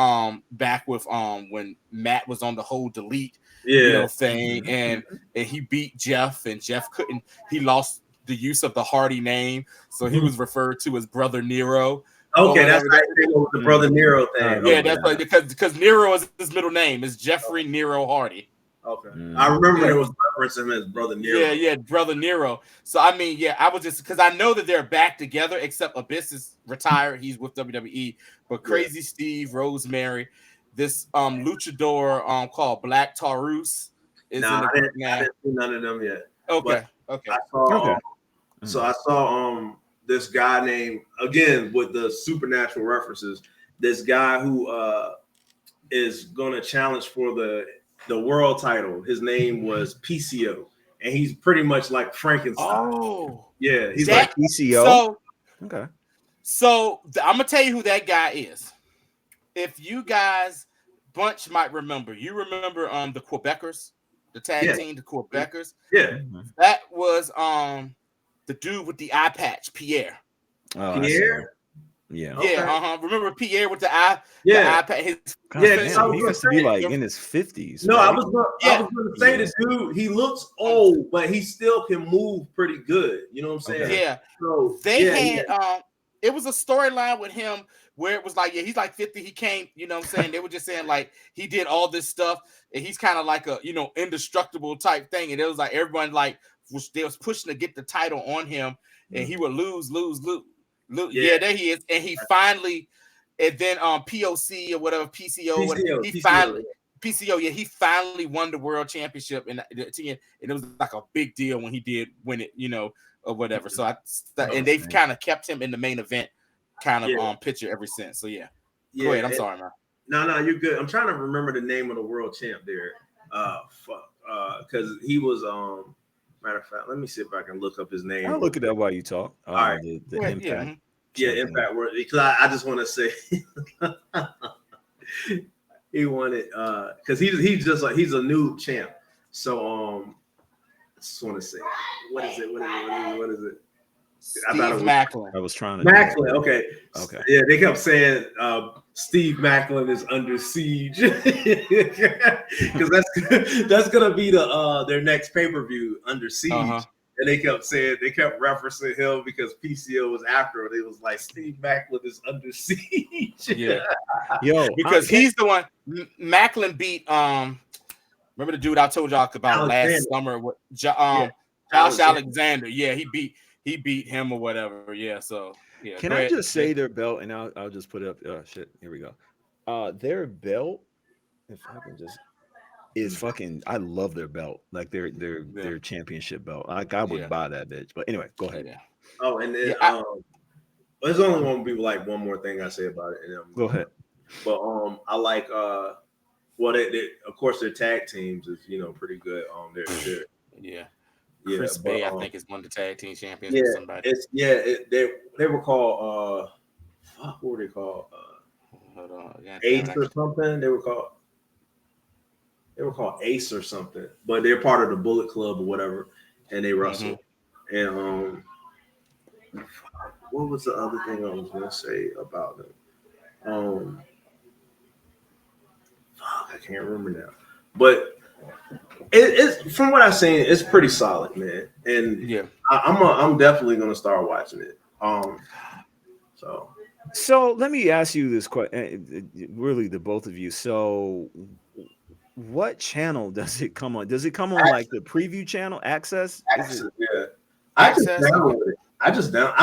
back with when Matt was on the whole delete thing, and he beat Jeff, and Jeff couldn't. He lost the use of the Hardy name, so he was referred to as Brother Nero. Okay, that's the Brother Nero thing. Yeah, that's like because Nero is his middle name is Jeffrey Nero Hardy. Okay, I remember it was referencing him as Brother Nero. Yeah, Brother Nero. So I mean, I was just because I know that they're back together, except Abyss is retired. He's with WWE, but Crazy Steve, Rosemary, this luchador called Black Taurus is in the group now. I didn't see none of them yet. Okay. So I saw this guy named, again with the supernatural references, this guy who is going to challenge for the world title. His name was PCO, and he's pretty much like Frankenstein. Oh, yeah, he's like PCO. So, okay. So I'm gonna tell you who that guy is. If you guys bunch might remember, the Quebecers, the tag team, the Quebecers. Yeah, that was the dude with the eye patch, Pierre. Oh, Pierre. Yeah. Okay. Remember Pierre with the eye? Yeah. The eye patch. He used to be like in his 50s. No, right? I was going to say this dude. He looks old, but he still can move pretty good. You know what I'm saying? Okay. Yeah. So they had it was a storyline with him where it was like, he's like 50. He came. You know what I'm saying? They were just saying like he did all this stuff, and he's kind of like a indestructible type thing. And it was like everyone they was pushing to get the title on him, and he would lose. Yeah, there he is. And he finally, and then POC or whatever, PCO, he finally won the world championship, and it was like a big deal when he did win it, or whatever. So and they've kind of kept him in the main event picture ever since. So yeah. Go ahead. I'm sorry, man. No, you're good. I'm trying to remember the name of the world champ there. Because he was matter of fact, let me see if I can look up his name. I'll look it up while you talk. All right. The Impact. Yeah, Impact World. Because I just want to say he wanted because he's a new champ. So I just want to say what is it? Steve Macklin. I was trying to Macklin. Okay. Yeah, they kept saying Steve Macklin is under siege because that's gonna be their next pay-per-view, Under Siege. And they kept referencing him because PCO was after it. It was like Steve Macklin is under siege. Yeah, because he's the one. Macklin beat remember the dude I told y'all about last summer with Josh Alexander. Yeah, he beat him or whatever. Yeah, so yeah. Can I just say their belt, and I'll just put it up. Oh shit, here we go. Their belt, if I can just, is fucking. I love their belt, like their championship belt. Like I would buy that bitch. But anyway, go ahead. Yeah. Oh, and then there's only one be like one more thing I say about it. And, go ahead. But I like they of course their tag teams is pretty good. Chris Bay, I think, is one of the tag team champions. Yeah, somebody. They were called what were they called? Hold on, Ace or something. They were called Ace or something. But they're part of the Bullet Club or whatever, and they wrestle. And what was the other thing I was gonna say about them? I can't remember now, but. It's from what I've seen, it's pretty solid, man. And I'm definitely gonna start watching it. So let me ask you this question, really, the both of you. So, what channel does it come on? Does it come on like the preview channel, Access? Is it? Yeah, I just Access? download it. I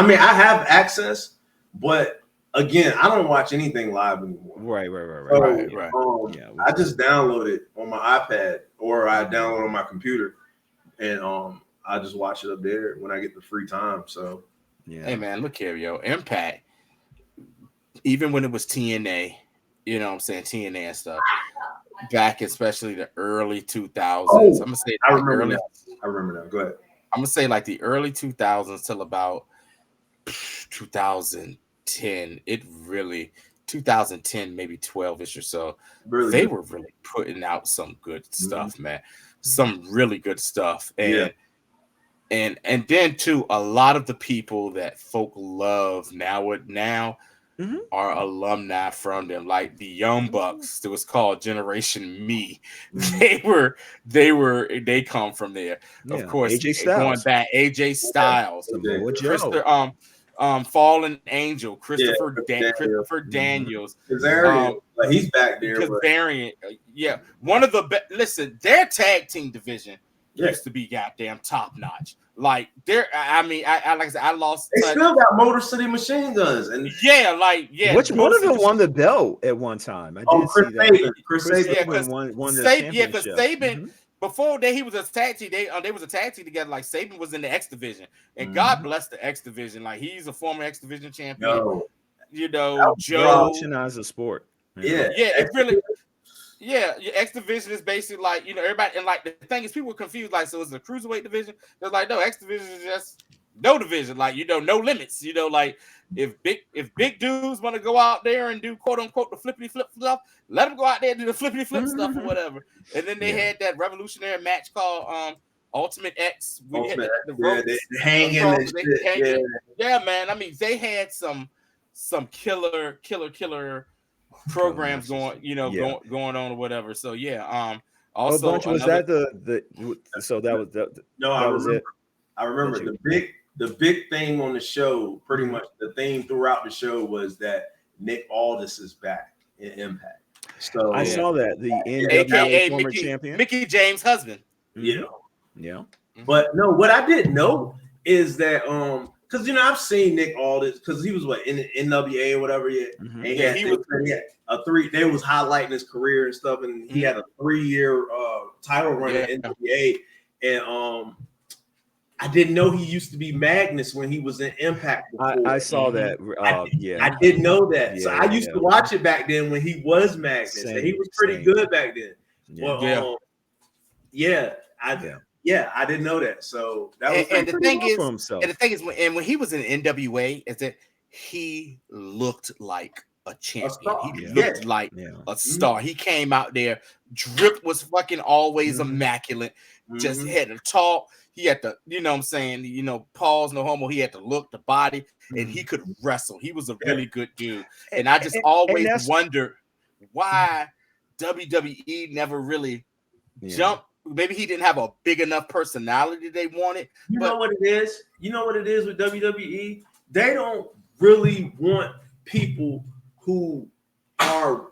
mean, I have access, but again, I don't watch anything live anymore. Right. So, Yeah, I just download it on my iPad or I download it on my computer, and I just watch it up there when I get the free time. So, yeah. Hey man, look here, yo. Impact, even when it was TNA, you know what I'm saying, TNA and stuff, back especially the early 2000s. Oh, I'm gonna say I like remember that. I remember that. Go ahead. I'm gonna say like the early 2000s till about 2010. It really 2010, maybe 12ish or so. Really They good. were really putting out some good Mm-hmm. stuff, man. Some really good stuff. Yeah. And then too, a lot of the people that folk love now Mhm. are alumni from them, like the Young Bucks. It was called Generation Me. They come from there. Of Yeah. course, AJ going Styles, back, AJ Styles, Samoa Christopher, Joe. Fallen Angel, Yeah. Christopher Mhm. Daniels, Kazarian, like he's back there, but Kazarian. Yeah, one of the listen, their tag team division yeah, used to be goddamn top notch. Like there, I mean, I like I said, I lost they touch. still got Motor City Machine Guns and Which one of them won the belt at one time? I did Chris see that. Sabin. Chris Chris Sabin. Sabin won the Yeah, because championship. Saban before that he was a tag team. They was a tag team together. Like Saban was in the X division, and God bless the X division. Like he's a former X division champion. No, You know, Joe. Revolutionize the sport. yeah, It really. Yeah, your X division is basically like, you know, everybody, and like the thing is, people were confused. Like, so it's a cruiserweight division. They're like, no, X division is just no division. Like, you know, no limits. You know, like if big dudes want to go out there and do quote unquote the flippity flip stuff, let them go out there and do the flippity flip stuff or whatever. And then they had that revolutionary match called Ultimate X. We had the ropes, they hanging and shit. Yeah, man. I mean, they had some killer programs going, you know, going on or whatever. So yeah, also Bunch, was that the so that was it. I remember the big thing on the show, pretty much the theme throughout the show was that Nick Aldis is back in Impact. So I saw that the NWA AKA former Mickey, champion, Mickey James' husband. Yeah. But no, what I didn't know is that because I've seen Nick Aldis because he was in the NWA or whatever. And he had a three. They was highlighting his career and stuff, and he had a 3-year title run in NWA. And I didn't know he used to be Magnus when he was in Impact before. I saw that. I didn't know that. So I used to watch it back then when he was Magnus, and he was pretty good back then. I didn't know that. So that was and the thing is, when he was in NWA, is that he looked like a champion. He looked like a star. He came out there, drip was fucking always immaculate. Just had to talk. He had to, you know what I'm saying, pause, no homo. He had to look, the body, and he could wrestle. He was a really good dude. And I just always wondered why WWE never really jumped. Maybe he didn't have a big enough personality they wanted. You know what it is? You know what it is with WWE? They don't really want people who are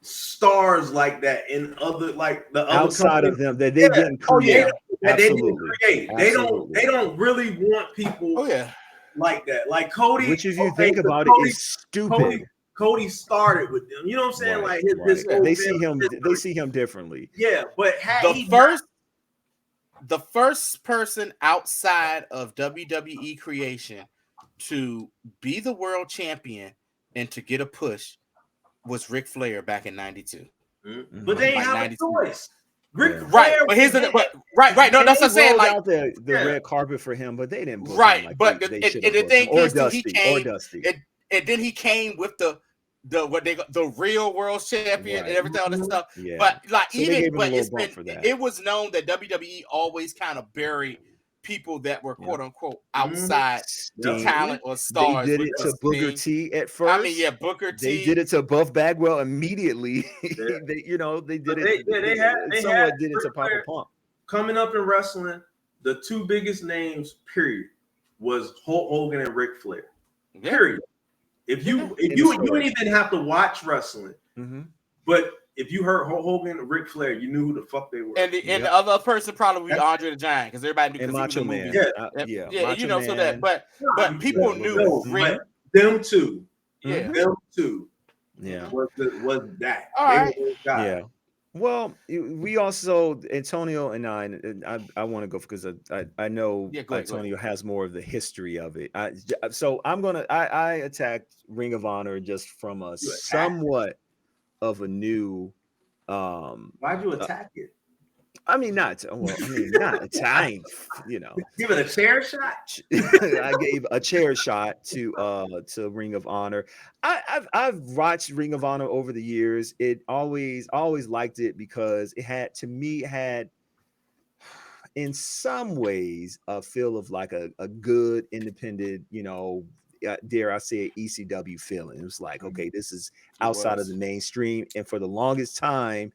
stars like that in other, like the other outside of them that they didn't create. They didn't create. They don't really want people like that. Like Cody, which if you think about it is stupid. Cody started with them. You know what I'm saying? Right, like his they see him differently. Yeah, but the first person outside of WWE creation to be the world champion and to get a push was Ric Flair back in '92. But they ain't have a choice. Right, but here's right. No, that's what I'm saying. Like out the red carpet for him, but they didn't. Right, like but they the thing is, Dusty. And then he came with the real world champion and everything, all this stuff. Yeah. But like so it was known that WWE always kind of buried people that were quote unquote outside talent or stars. They did it to Booker T at first. I mean, Booker T. They did it to Buff Bagwell immediately. they did it. They did it to Papa Pump. Coming up in wrestling, the two biggest names, period, was Hulk Hogan and Ric Flair. Yeah. Period. If you didn't even have to watch wrestling, but if you heard Hulk Hogan and Ric Flair, you knew who the fuck they were. And the other person probably would be Andre the Giant because everybody knew and because he was Macho in the Man. movie. Yeah, you Macho know, so that Man. but people knew but them two. Yeah. Them two. Yeah. Was that. All They right. were those guys. Yeah. Well, we also Antonio and I want to go because I know Antonio has more of the history of it. So I attacked Ring of Honor just from a somewhat of a new. Why'd you attack it? I mean, not Italian, you know. Give it a chair shot. I gave a chair shot to Ring of Honor. I've watched Ring of Honor over the years. It always liked it because it had in some ways a feel of like a good independent, you know, dare I say ECW feeling. It was like, okay, this is outside of the mainstream, and for the longest time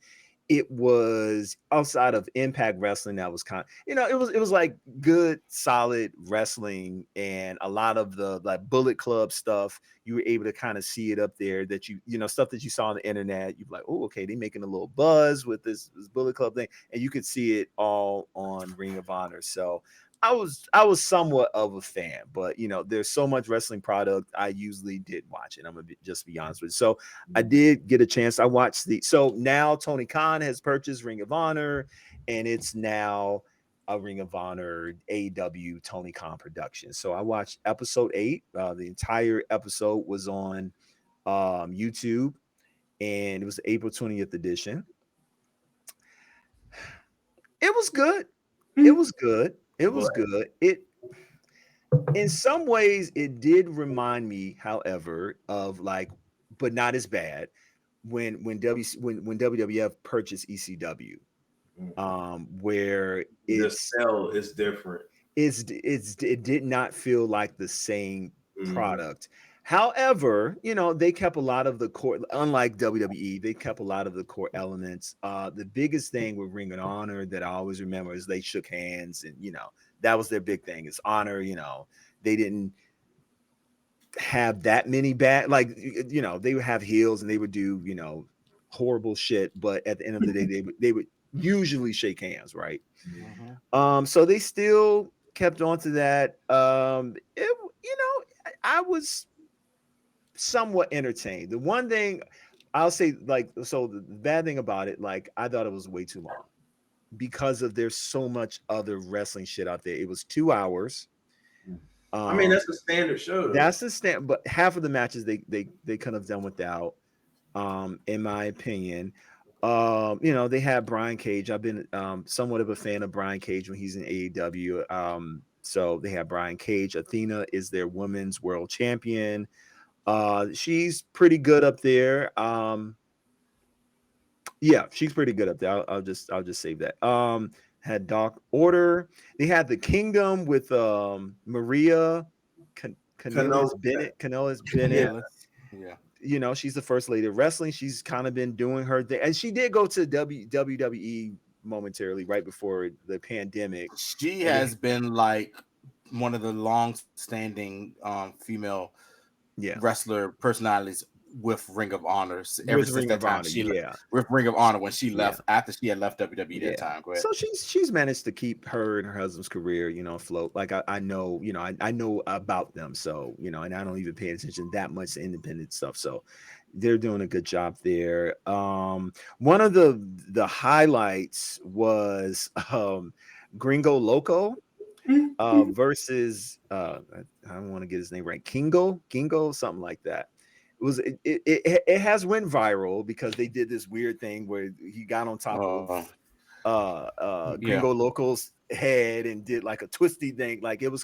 it was outside of Impact Wrestling. That was kind of, you know, it was like good, solid wrestling, and a lot of the like Bullet Club stuff. You were able to kind of see it up there that you know, stuff that you saw on the internet. You'd be like, oh, okay, they making a little buzz with this Bullet Club thing, and you could see it all on Ring of Honor. So I was somewhat of a fan, but you know, there's so much wrestling product I usually did watch it. I'm gonna just be honest with you. So I did get a chance. I watched so now Tony Khan has purchased Ring of Honor, and it's now a Ring of Honor AEW Tony Khan production. So I watched episode 8. The entire episode was on YouTube, and it was the April 20th edition. It was good. It was good. It was good. It, in some ways, it did remind me, however, of like, but not as bad, when WWF purchased ECW, where the sell is different. It did not feel like the same product. However, you know, they kept a lot of the core, unlike WWE, they kept a lot of the core elements. The biggest thing with Ring of Honor that I always remember is they shook hands, and, you know, that was their big thing, is honor. You know, they didn't have that many bad, like, you know, they would have heels and they would do, you know, horrible shit, but at the end of the day, they would usually shake hands, right? So they still kept on to that. You know, I was somewhat entertained. The one thing I'll say, like, so the bad thing about it, like, I thought it was way too long because of there's so much other wrestling shit out there. It was 2 hours. I mean, that's a standard show, though. That's the stand, but half of the matches they could have done without, in my opinion. You know, they had Brian Cage. I've been somewhat of a fan of Brian Cage when he's in AEW. So they have Brian Cage. Athena is their women's world champion. She's pretty good up there. Yeah, she's pretty good up there. I'll just save that. Had Dark Order. They had the Kingdom with Maria Kanellis Bennett. Yeah. You know, she's the first lady of wrestling. She's kind of been doing her thing, and she did go to WWE momentarily right before the pandemic. She has been like one of the long-standing female wrestler personalities with Ring of Honor ever since that time. With Ring of Honor when she left, after she had left WWE that time. Go ahead. So she's managed to keep her and her husband's career, you know, afloat. Like I know, you know, I know about them, so, you know, and I don't even pay attention that much to independent stuff. So they're doing a good job there. One of the highlights was Gringo Loco versus I don't want to get his name right, Kingo, something like that. It has went viral because they did this weird thing where he got on top of Gringo Loco's head and did like a twisty thing. Like it was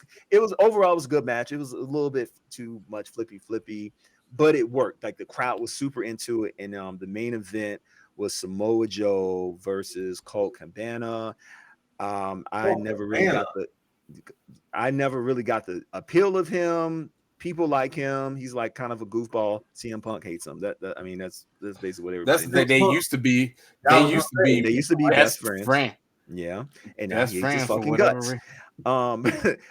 overall, it was a good match. It was a little bit too much flippy, but it worked. Like the crowd was super into it. And the main event was Samoa Joe versus Colt Cabana. I never really got the appeal of him. People like him. He's like kind of a goofball. CM Punk hates him. I mean, that's basically what everybody knows. They used to be. They used to be best friends. Yeah, and now he hates his fucking guts. Um,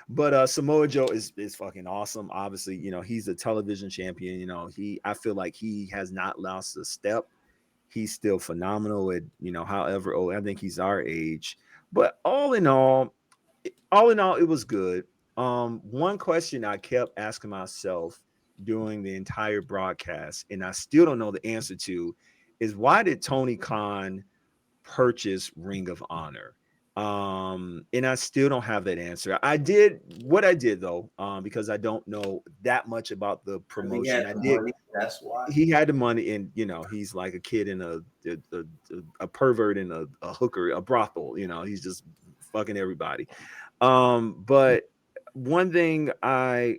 but Samoa Joe is fucking awesome. Obviously, he's a television champion. I feel like he has not lost a step. He's still phenomenal at, however old. I think he's our age. But all in all, it was good. One question I kept asking myself during the entire broadcast, and I still don't know the answer to, is why did Tony Khan purchase Ring of Honor? And I still don't have that answer. I did what I did though, because I don't know that much about the He promotion. had I the did. money. That's why. He had the money, and he's like a kid in a pervert in a hooker, a brothel. He's just fucking everybody. But one thing I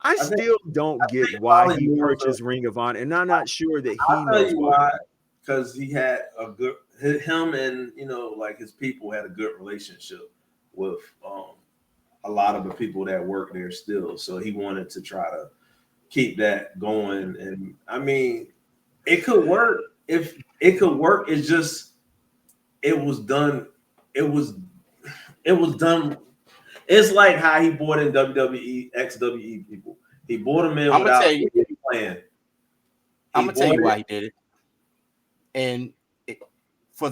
I think still don't I get think why he Hollywood. purchased Ring of Honor, and I'm not sure that he I'll tell knows you why. why. Because he had a good him and like his people had a good relationship with a lot of the people that work there still. So he wanted to try to keep that going. And I mean, it could work if it could work. It's just it was done. It was it was done. It's like how he brought in WWE XWE people. He brought them in I'm gonna without tell you. any plan. I'm He gonna tell you bought why it. he did it, and for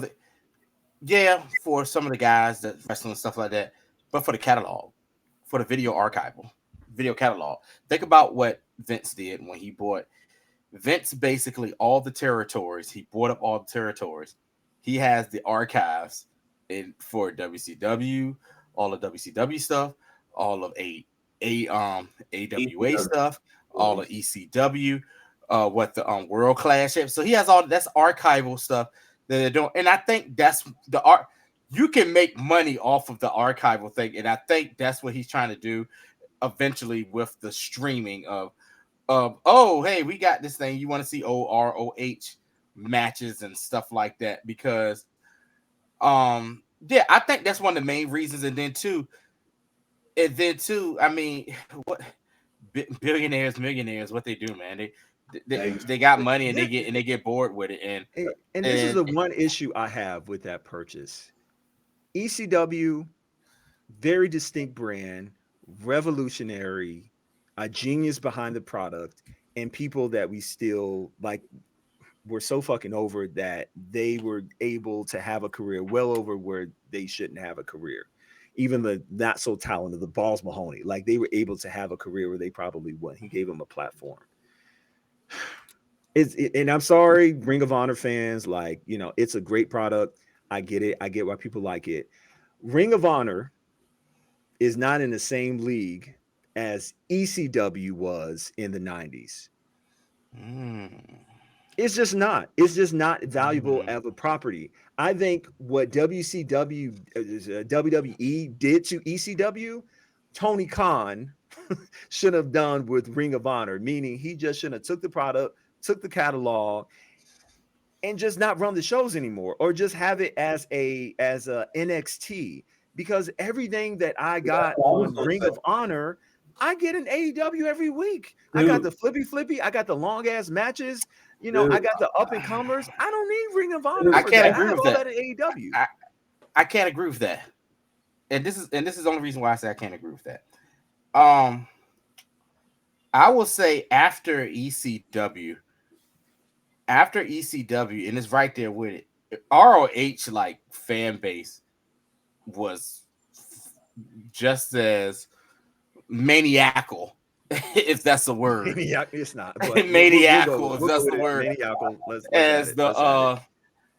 for some of the guys that wrestling and stuff like that, but for the catalog, for the video catalog. Think about what Vince did when he bought. Vince basically all the territories. He bought up all the territories. He has the archives for WCW, all of WCW stuff, all of AWA stuff, all of ECW, what the World Class. So he has all that's archival stuff that they're doing, and I think that's the art. You can make money off of the archival thing, and I think that's what he's trying to do eventually with the streaming of oh hey, we got this thing, you want to see OROH matches and stuff like that, because yeah, I think that's one of the main reasons. And then too, I mean, what billionaires, millionaires, what they do, man, they got money, and Yeah, they get bored with it, and this is and the one issue I have with that purchase. ECW, very distinct brand, revolutionary, a genius behind the product, and people that we still like were so fucking over that they were able to have a career well over where they shouldn't have a career. Even the not so talented, the Balls Mahoney, like they were able to have a career where they probably wouldn't. He gave them a platform. And I'm sorry, Ring of Honor fans, like, it's a great product. I get it. I get why people like it. Ring of Honor is not in the same league as ECW was in the 90s. mm, It's just not. It's just not valuable as a property. I think what WWE did to ECW, Tony Khan should have done with Ring of Honor, meaning he just shouldn't have took the product, took the catalog, and just not run the shows anymore, or just have it as a NXT, because everything that I got on Ring of Honor, I get in AEW every week. I got the Dude, flippy, I got the long ass matches, I dude, got the up and comers. I don't need Ring of Honor I for can't that. I agree have with all that. that in AEW. I can't agree with that, and this is the only reason why I say I can't agree with that. Um, I will say after ECW, and it's right there with it. ROH like fan base was just as maniacal, if that's a word. Maniac, it's not, but we'll go with Maniacal, it. if We'll go that's with the it. word. Maniacal. Let's add As it. Let's add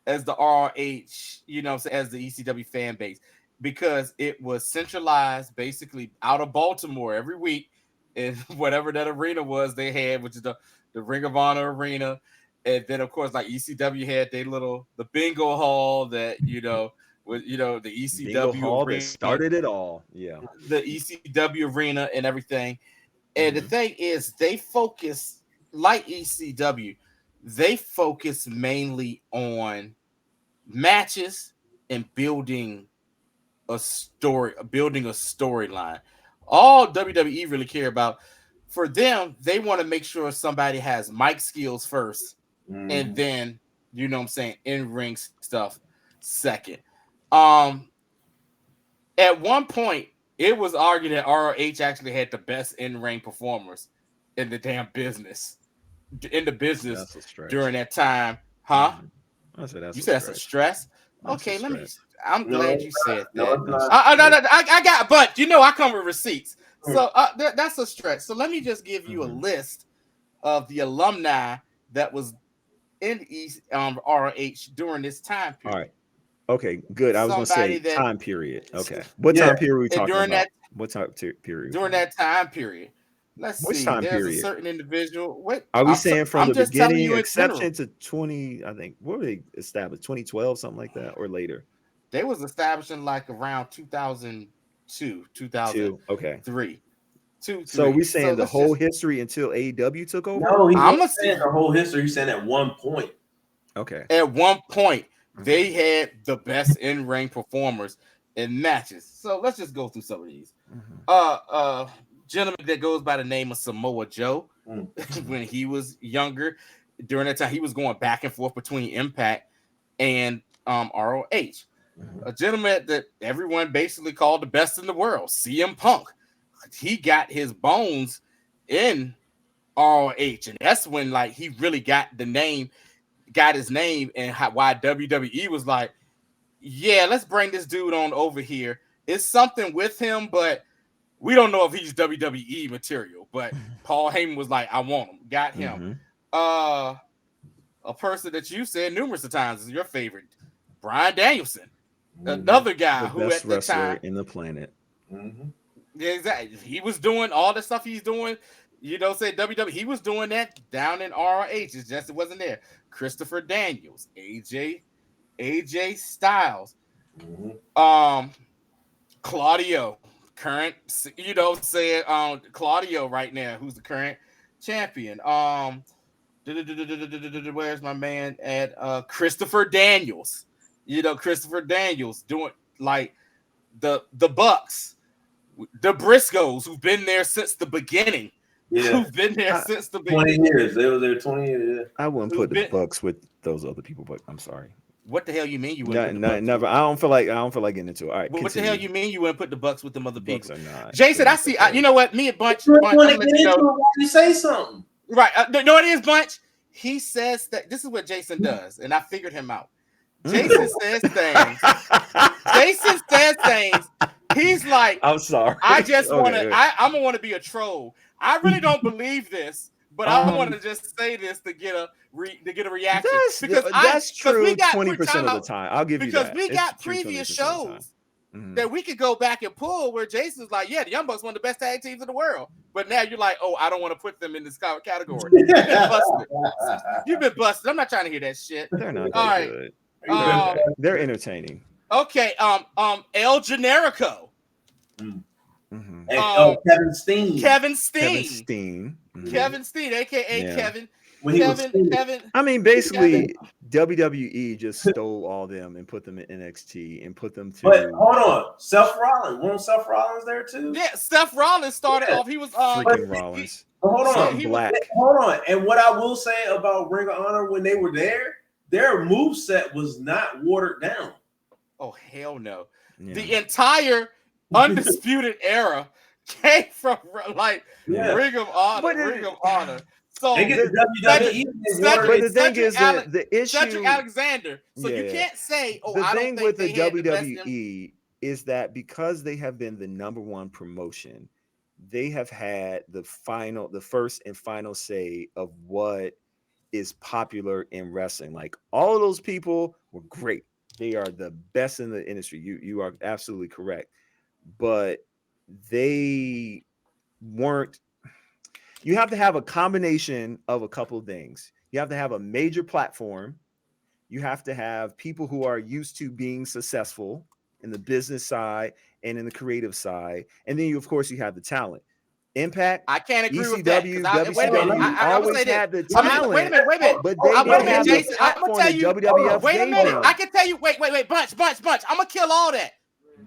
it. the ROH, as the ECW fan base, because it was centralized basically out of Baltimore every week in whatever that arena was they had, which is the Ring of Honor arena. And then of course, like ECW had the bingo hall that with the Bingo ECW Hall that arena, started it all. Yeah. the ECW arena and everything. And the Mhm. thing is, they focus like ECW, they focus mainly on matches and building a storyline. All WWE really care about, for them, they want to make sure somebody has mic skills first, and then in ring stuff second. Um, At one point, it was argued that ROH actually had the best in-ring performers in the damn business. In the business during that time, huh? I said that's you said that's a stress. Okay, let me. I'm glad you said that. No, no, I got, but I come with receipts, so that's a stretch. So let me just give you a list of the alumni that was in East ROH during this time period. All right. Okay, good. I was going to say time period. Okay. What time period are we talking about? What time period? During that time period. Let's see. There's period? A certain individual. What are we saying from the beginning, exception to 20? I think what were they established? 2012, something like that, or later? They was established in like around 2002, 2003. Okay. So we saying the whole history until AEW took over? No, I'm saying the whole history. He's saying at one point. Okay. At one point, they had the best in-ring performers in matches. So let's just go through some of these. Gentleman that goes by the name of Samoa Joe, when he was younger, during that time, he was going back and forth between Impact and ROH. A gentleman that everyone basically called the best in the world, CM Punk. He got his bones in ROH, and that's when like he really got his name, and why WWE was like, yeah, let's bring this dude on over here. It's something with him, but we don't know if he's WWE material. But Paul Heyman was like, I want him. Got him. A person that you said numerous of times is your favorite, Bryan Danielson. Another guy the best wrestler in the planet. Yeah, exactly. He was doing all the stuff he's doing. Say WWE. He was doing that down in ROH. It's just it wasn't there. Christopher Daniels, AJ Styles, Claudio, current. Claudio right now, who's the current champion. Where's my man at? Christopher Daniels. Christopher Daniels doing like the Bucks, the Briscoes, who've been there since the beginning. Yeah, who've been there since the beginning. 20 years. They were there 20 years. I wouldn't put the Bucks with those other people, but I'm sorry. What the hell you mean you wouldn't? Never. I don't feel like getting into it. All right. But what the hell you mean you wouldn't put the Bucks with them other people? Bucks are not. Jason, I see. You know what? Me and Bunch. Why you say something? Right. No, it is Bunch. He says that this is what Jason does, and I figured him out. Jason says things. Jason says things. He's like, I'm sorry. I just want to. I'm gonna want to be a troll. I really don't believe this, but I want to just say this to get a reaction. That's true. 20% of the time, I'll give you that. Because we got previous shows that we could go back and pull where Jason's like, yeah, the Young Bucks one of the best tag teams in the world. But now you're like, oh, I don't want to put them in this category. You've been busted. You've been busted. I'm not trying to hear that shit. They're not that good. They're entertaining. Okay. El Generico. Kevin Steen. Kevin Steen, aka Kevin. Kevin. I mean, basically, WWE just stole all them and put them in NXT and put them to. But hold on, Seth Rollins. Wasn't Seth Rollins there too? Yeah, Seth Rollins started off. He was freaking Rollins. Hold on, Black. Hold on. And what I will say about Ring of Honor when they were there, their moveset was not watered down. Oh hell no! Yeah. The entire Undisputed Era came from Ring of Honor. So the thing is that the issue Cedric Alexander. So you can't say, the thing with the WWE is that because they have been the number one promotion, they have had the first and final say of what is popular in wrestling. Like all of those people were great. They are the best in the industry. You are absolutely correct. But they weren't. You have to have a combination of a couple of things. You have to have a major platform. You have to have people who are used to being successful in the business side and in the creative side. And then of course you have the talent. Impact, I can't agree ECW, with that. WCW always had the talent. Wait a minute. But they didn't have the platform that WWF wait a minute. gave them. I can tell you. Wait. Bunch. I'm gonna kill all that.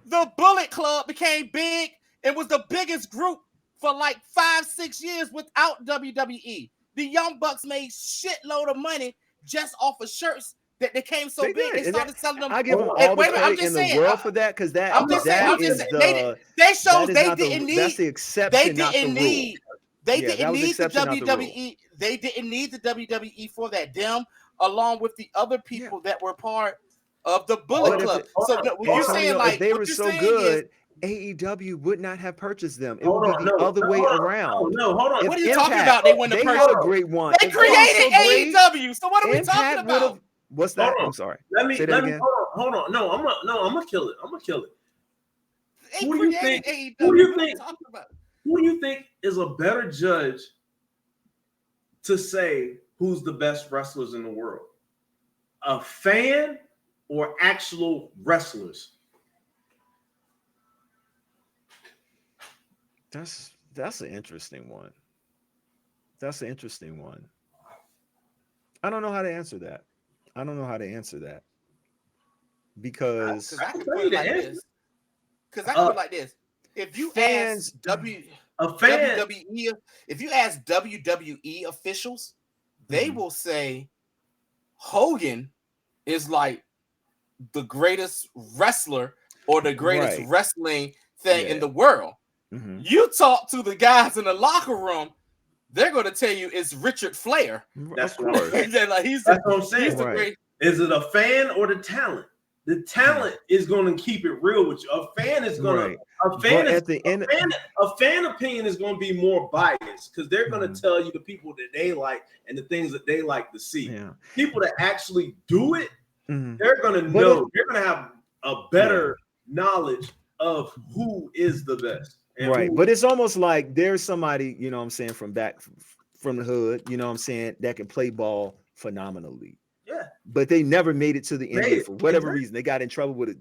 The Bullet Club became big. It was the biggest group for like 5-6 years without WWE. The Young Bucks made shitload of money just off of shirts that they came so They big. did. They started selling them. I give them And all the wait a minute, I'm credit in just the saying. world for that, because that I'm just saying. They shows they didn't need. that's the exception, not the rule. They didn't need the exception, not the rule. WWE. They didn't need the WWE for that. Them, along with the other people that were part of the Bullet Club. So what you're saying, like, if they what were you're so saying good, AEW would not have purchased them. It would be the other way around. No, hold on. What are you talking about? They wouldn't have They purchased. had a great one. They created AEW. So what are we talking about? What's that? I'm sorry. Let me again. hold on. No, I'm gonna kill it. They Who do you created think? AEW. Who do you What are think? talking about? Who do you think is a better judge to say who's the best wrestlers in the world? A fan or actual wrestlers? That's an interesting one. I don't know how to answer that. Because I can put it like this. Because I can put it like this. If you ask WWE, if you ask WWE officials, they will say Hogan is like the greatest wrestler or the greatest wrestling thing in the world. Mm-hmm. You talk to the guys in the locker room, they're going to tell you it's Richard Flair. That's what I'm saying. Right. Is it a fan or the talent? The talent is going to keep it real with you. A fan is going to. A fan opinion is going to be more biased because they're going to tell you the people that they like and the things that they like to see. Yeah. People that actually do it, they're going to know. They're going to have a better knowledge of who is the best. But it's almost like there's somebody, you know what I'm saying, from the hood, you know what I'm saying, that can play ball phenomenally. Yeah. But they never made it to the NBA for whatever reason. They got in trouble with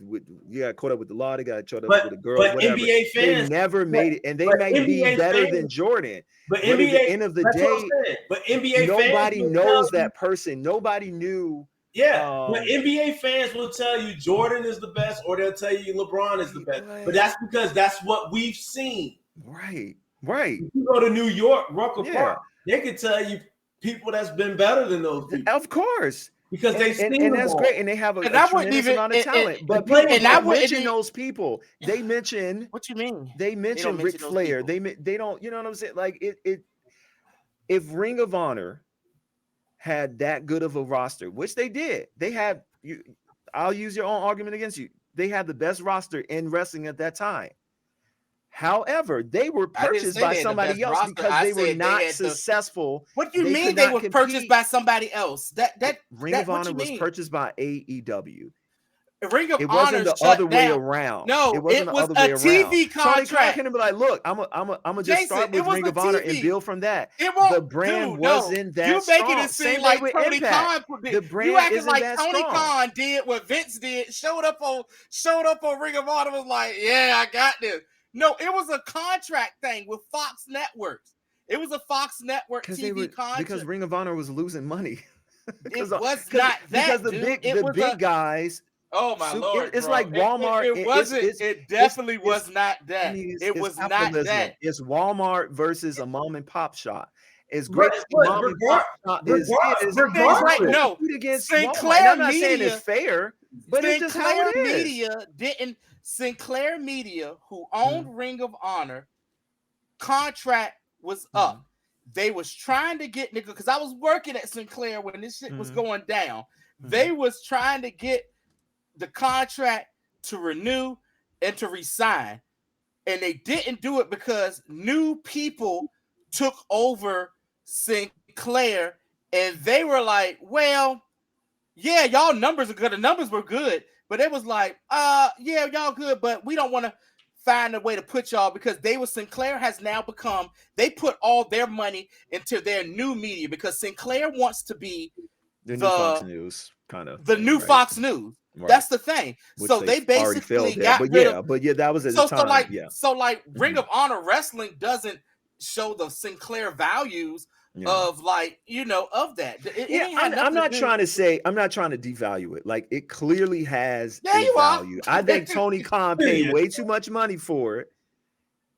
you got caught up with the law, they got caught up with a girl, but whatever. NBA fans, they never made it, and they may be better than Jordan. But NBA, at the end of the day, but NBA nobody knows that person. Nobody knew. Yeah, but NBA fans will tell you Jordan is the best, or they'll tell you LeBron is the best. But that's because that's what we've seen. Right. If you go to New York, Rucker Park, they can tell you people that's been better than those people. Of course. Because they've seen and that's great, and they have a tremendous amount of talent. But people don't mention those people. They mention what you mean. They mention Ric Flair. They don't. You know what I'm saying? Like it. If Ring of Honor had that good of a roster, which they did, they had. I'll use your own argument against you. They had the best roster in wrestling at that time. However, they were purchased by somebody else because they were not successful. What do you mean they were purchased by somebody else? That Ring of Honor was purchased by AEW. Ring of It wasn't the other way around. No, it was a TV contract. Tony Khan can be like, look, I'm gonna just start with Ring of Honor and build from that. The brand wasn't that you strong. You making it seem like Tony Khan. The brand you acting isn't like that Tony strong. Khan did what Vince did. Showed up on Ring of Honor, was like, yeah, I got this. No, it was a contract thing with Fox Networks. It was a Fox Network TV contract. Because Ring of Honor was losing money. It was not that, because the big guys. Oh my Lord! It's like Walmart. It wasn't. It definitely was not that. It was not that. It's Walmart versus a mom and pop shop. It's great. No, Sinclair I'm not saying it's fair, but it's just how it is. Sinclair Media, who owned Ring of Honor, contract was up. They was trying to get nigga because I was working at Sinclair when this shit was going down. They was trying to get the contract to renew and to resign, and they didn't do it because new people took over Sinclair, and they were like, "Well, yeah, y'all numbers are good. The numbers were good." But it was like, yeah, y'all good, but we don't want to find a way to put y'all because Sinclair has now become, they put all their money into their new media because Sinclair wants to be the new Fox News, kind of. The new Fox News. Right. That's the thing. Which so they basically got rid of. But that was at the time. So Ring of Honor Wrestling doesn't show the Sinclair values of of that. I'm not trying to devalue it. Like it clearly has a value. I think Tony Khan paid way too much money for it.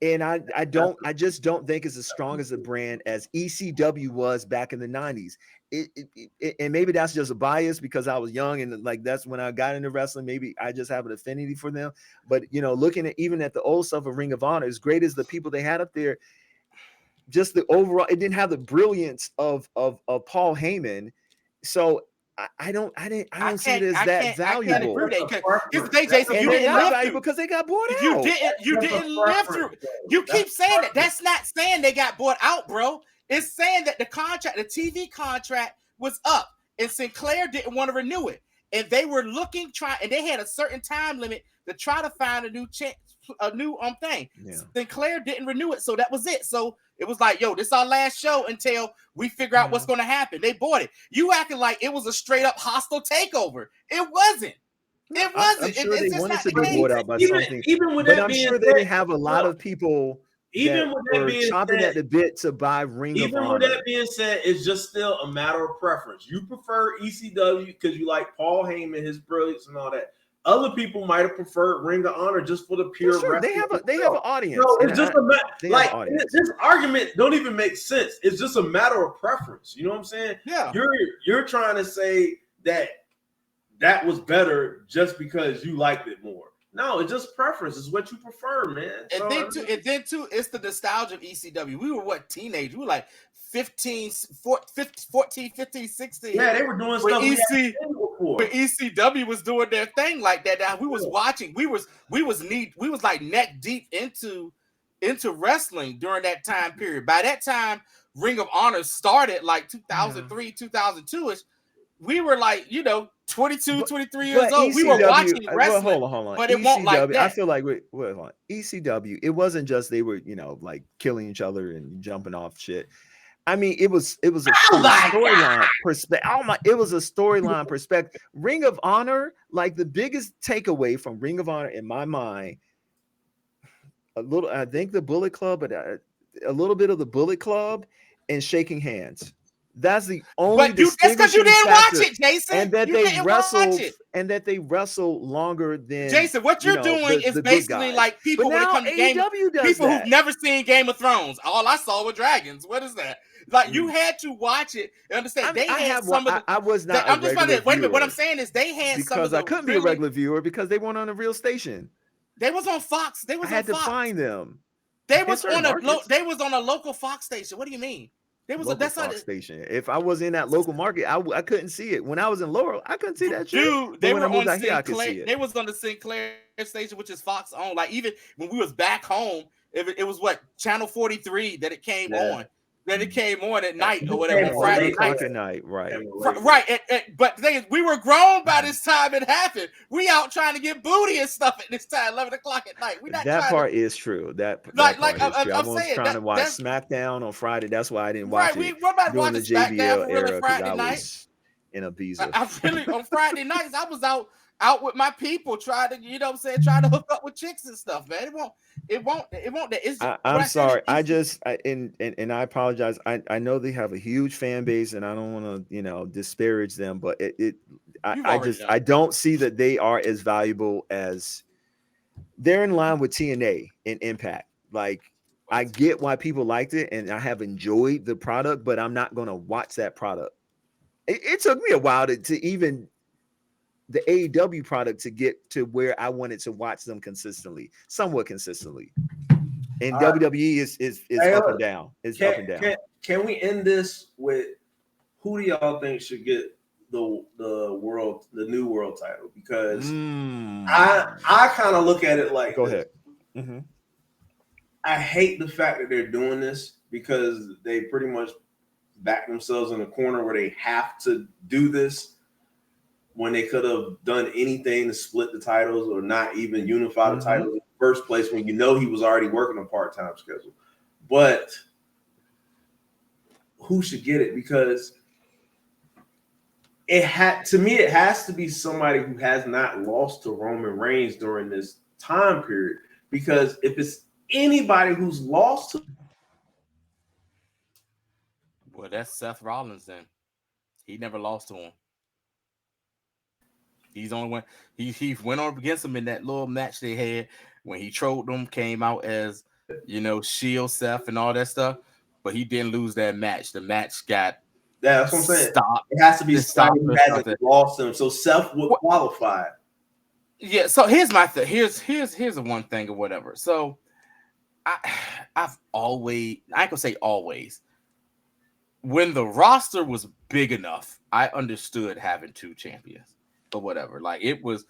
And I just don't think it's as strong as a brand as ECW was back in the 90s. And maybe that's just a bias because I was young and like that's when I got into wrestling. Maybe I just have an affinity for them. But looking at even at the old stuff of Ring of Honor, as great as the people they had up there, just the overall, it didn't have the brilliance of Paul Heyman. So I don't see it as that valuable. I can't agree with that. Here's the thing, Jason. You didn't live through because they got bought you out. You didn't live through. You keep saying that. That's not saying they got bought out, bro. It's saying that the TV contract was up, and Sinclair didn't want to renew it, and they were and they had a certain time limit to try to find a new thing. Yeah. Sinclair didn't renew it, so that was it. So it was like, yo, this is our last show until we figure out what's going to happen. They bought it. You acting like it was a straight up hostile takeover. It wasn't. It wasn't. I'm sure they wanted to be bought out by something. Even with but that I'm being sure said, they have a lot of people even with that were being chomping said, at the bit to buy Ring of Honor. Even with that being said, it's just still a matter of preference. You prefer ECW because you like Paul Heyman, his brilliance, and all that. Other people might have preferred Ring of Honor just for the pure. Sure, they have an audience. No, it's just this argument don't even make sense. It's just a matter of preference. You know what I'm saying? Yeah. You're trying to say that was better just because you liked it more. No, it's just preference. It's what you prefer, man. And then too, it's the nostalgia of ECW. We were teenagers? We were like 14, 15, 16. Yeah, they were doing stuff But ECW was doing their thing like that. Now we was watching. We was like neck deep into wrestling during that time period. By that time, Ring of Honor started like 2003, 2002ish. We were like, 22, 23 years old. ECW, we were watching wrestling. Hold on. But it won't like that. I feel like hold on. ECW, it wasn't just they were, like killing each other and jumping off shit. I mean, it was a storyline perspective. It was a storyline perspective. Ring of Honor, like the biggest takeaway from Ring of Honor in my mind, I think the Bullet Club, but a little bit of the Bullet Club and shaking hands. That's the only. But that's because you didn't watch it, Jason. And that they wrestle longer than Jason. What you're doing is basically like people when it comes to game. People who've never seen Game of Thrones. All I saw were dragons. What is that? Like you had to watch it. Understand? I was not. I'm just wait a minute. What I'm saying is they had because I couldn't be a regular viewer because they weren't on a real station. They was on Fox. I had to find them. They was on a local Fox station. What do you mean? There was a Fox station. If I was in that local market, I couldn't see it. When I was in Laurel, I couldn't see that shit. Dude, they were on Sinclair. They was on the Sinclair station, which is Fox owned. Like even when we was back home, it was Channel 43 that it came on. Then it came on at night or whatever, Friday night, right? Right. But the thing is, we were grown by this time it happened. We out trying to get booty and stuff at this time, 11 o'clock at night. That part is true. That part is true. I was trying to watch SmackDown on Friday. That's why I didn't watch it during the JBL era because I was in Ibiza. I really on Friday nights I was out with my people trying to, trying to hook up with chicks and stuff, man. It won't. I'm sorry. And I apologize. I know they have a huge fan base, and I don't want to, disparage them, but I don't see that they are as valuable as they're in line with TNA and Impact. Like, I get why people liked it, and I have enjoyed the product, but I'm not going to watch that product. It took me a while to even the AEW product to get to where I wanted to watch them somewhat consistently. And WWE is up and down. It's up and down. Can we end this with who do y'all think should get the new world title? Because I kind of look at it like go ahead. Mm-hmm. I hate the fact that they're doing this because they pretty much back themselves in a corner where they have to do this when they could have done anything to split the titles or not even unify the titles in the first place when he was already working a part-time schedule. But who should get it? Because it has to be somebody who has not lost to Roman Reigns during this time period. Because if it's anybody who's lost to, well, that's Seth Rollins then. He never lost to him. He's only one. He went on against him in that little match they had when he trolled them. Came out as shield Seth and all that stuff. But he didn't lose that match. The match got That's what I'm saying. stopped. It has to be It somebody stopped who or hasn't something. lost him, so Seth would qualify. Yeah. So here's my thing. Here's the one thing or whatever. So I've always, I can say always, when the roster was big enough, I understood having 2 champions or whatever. Like it was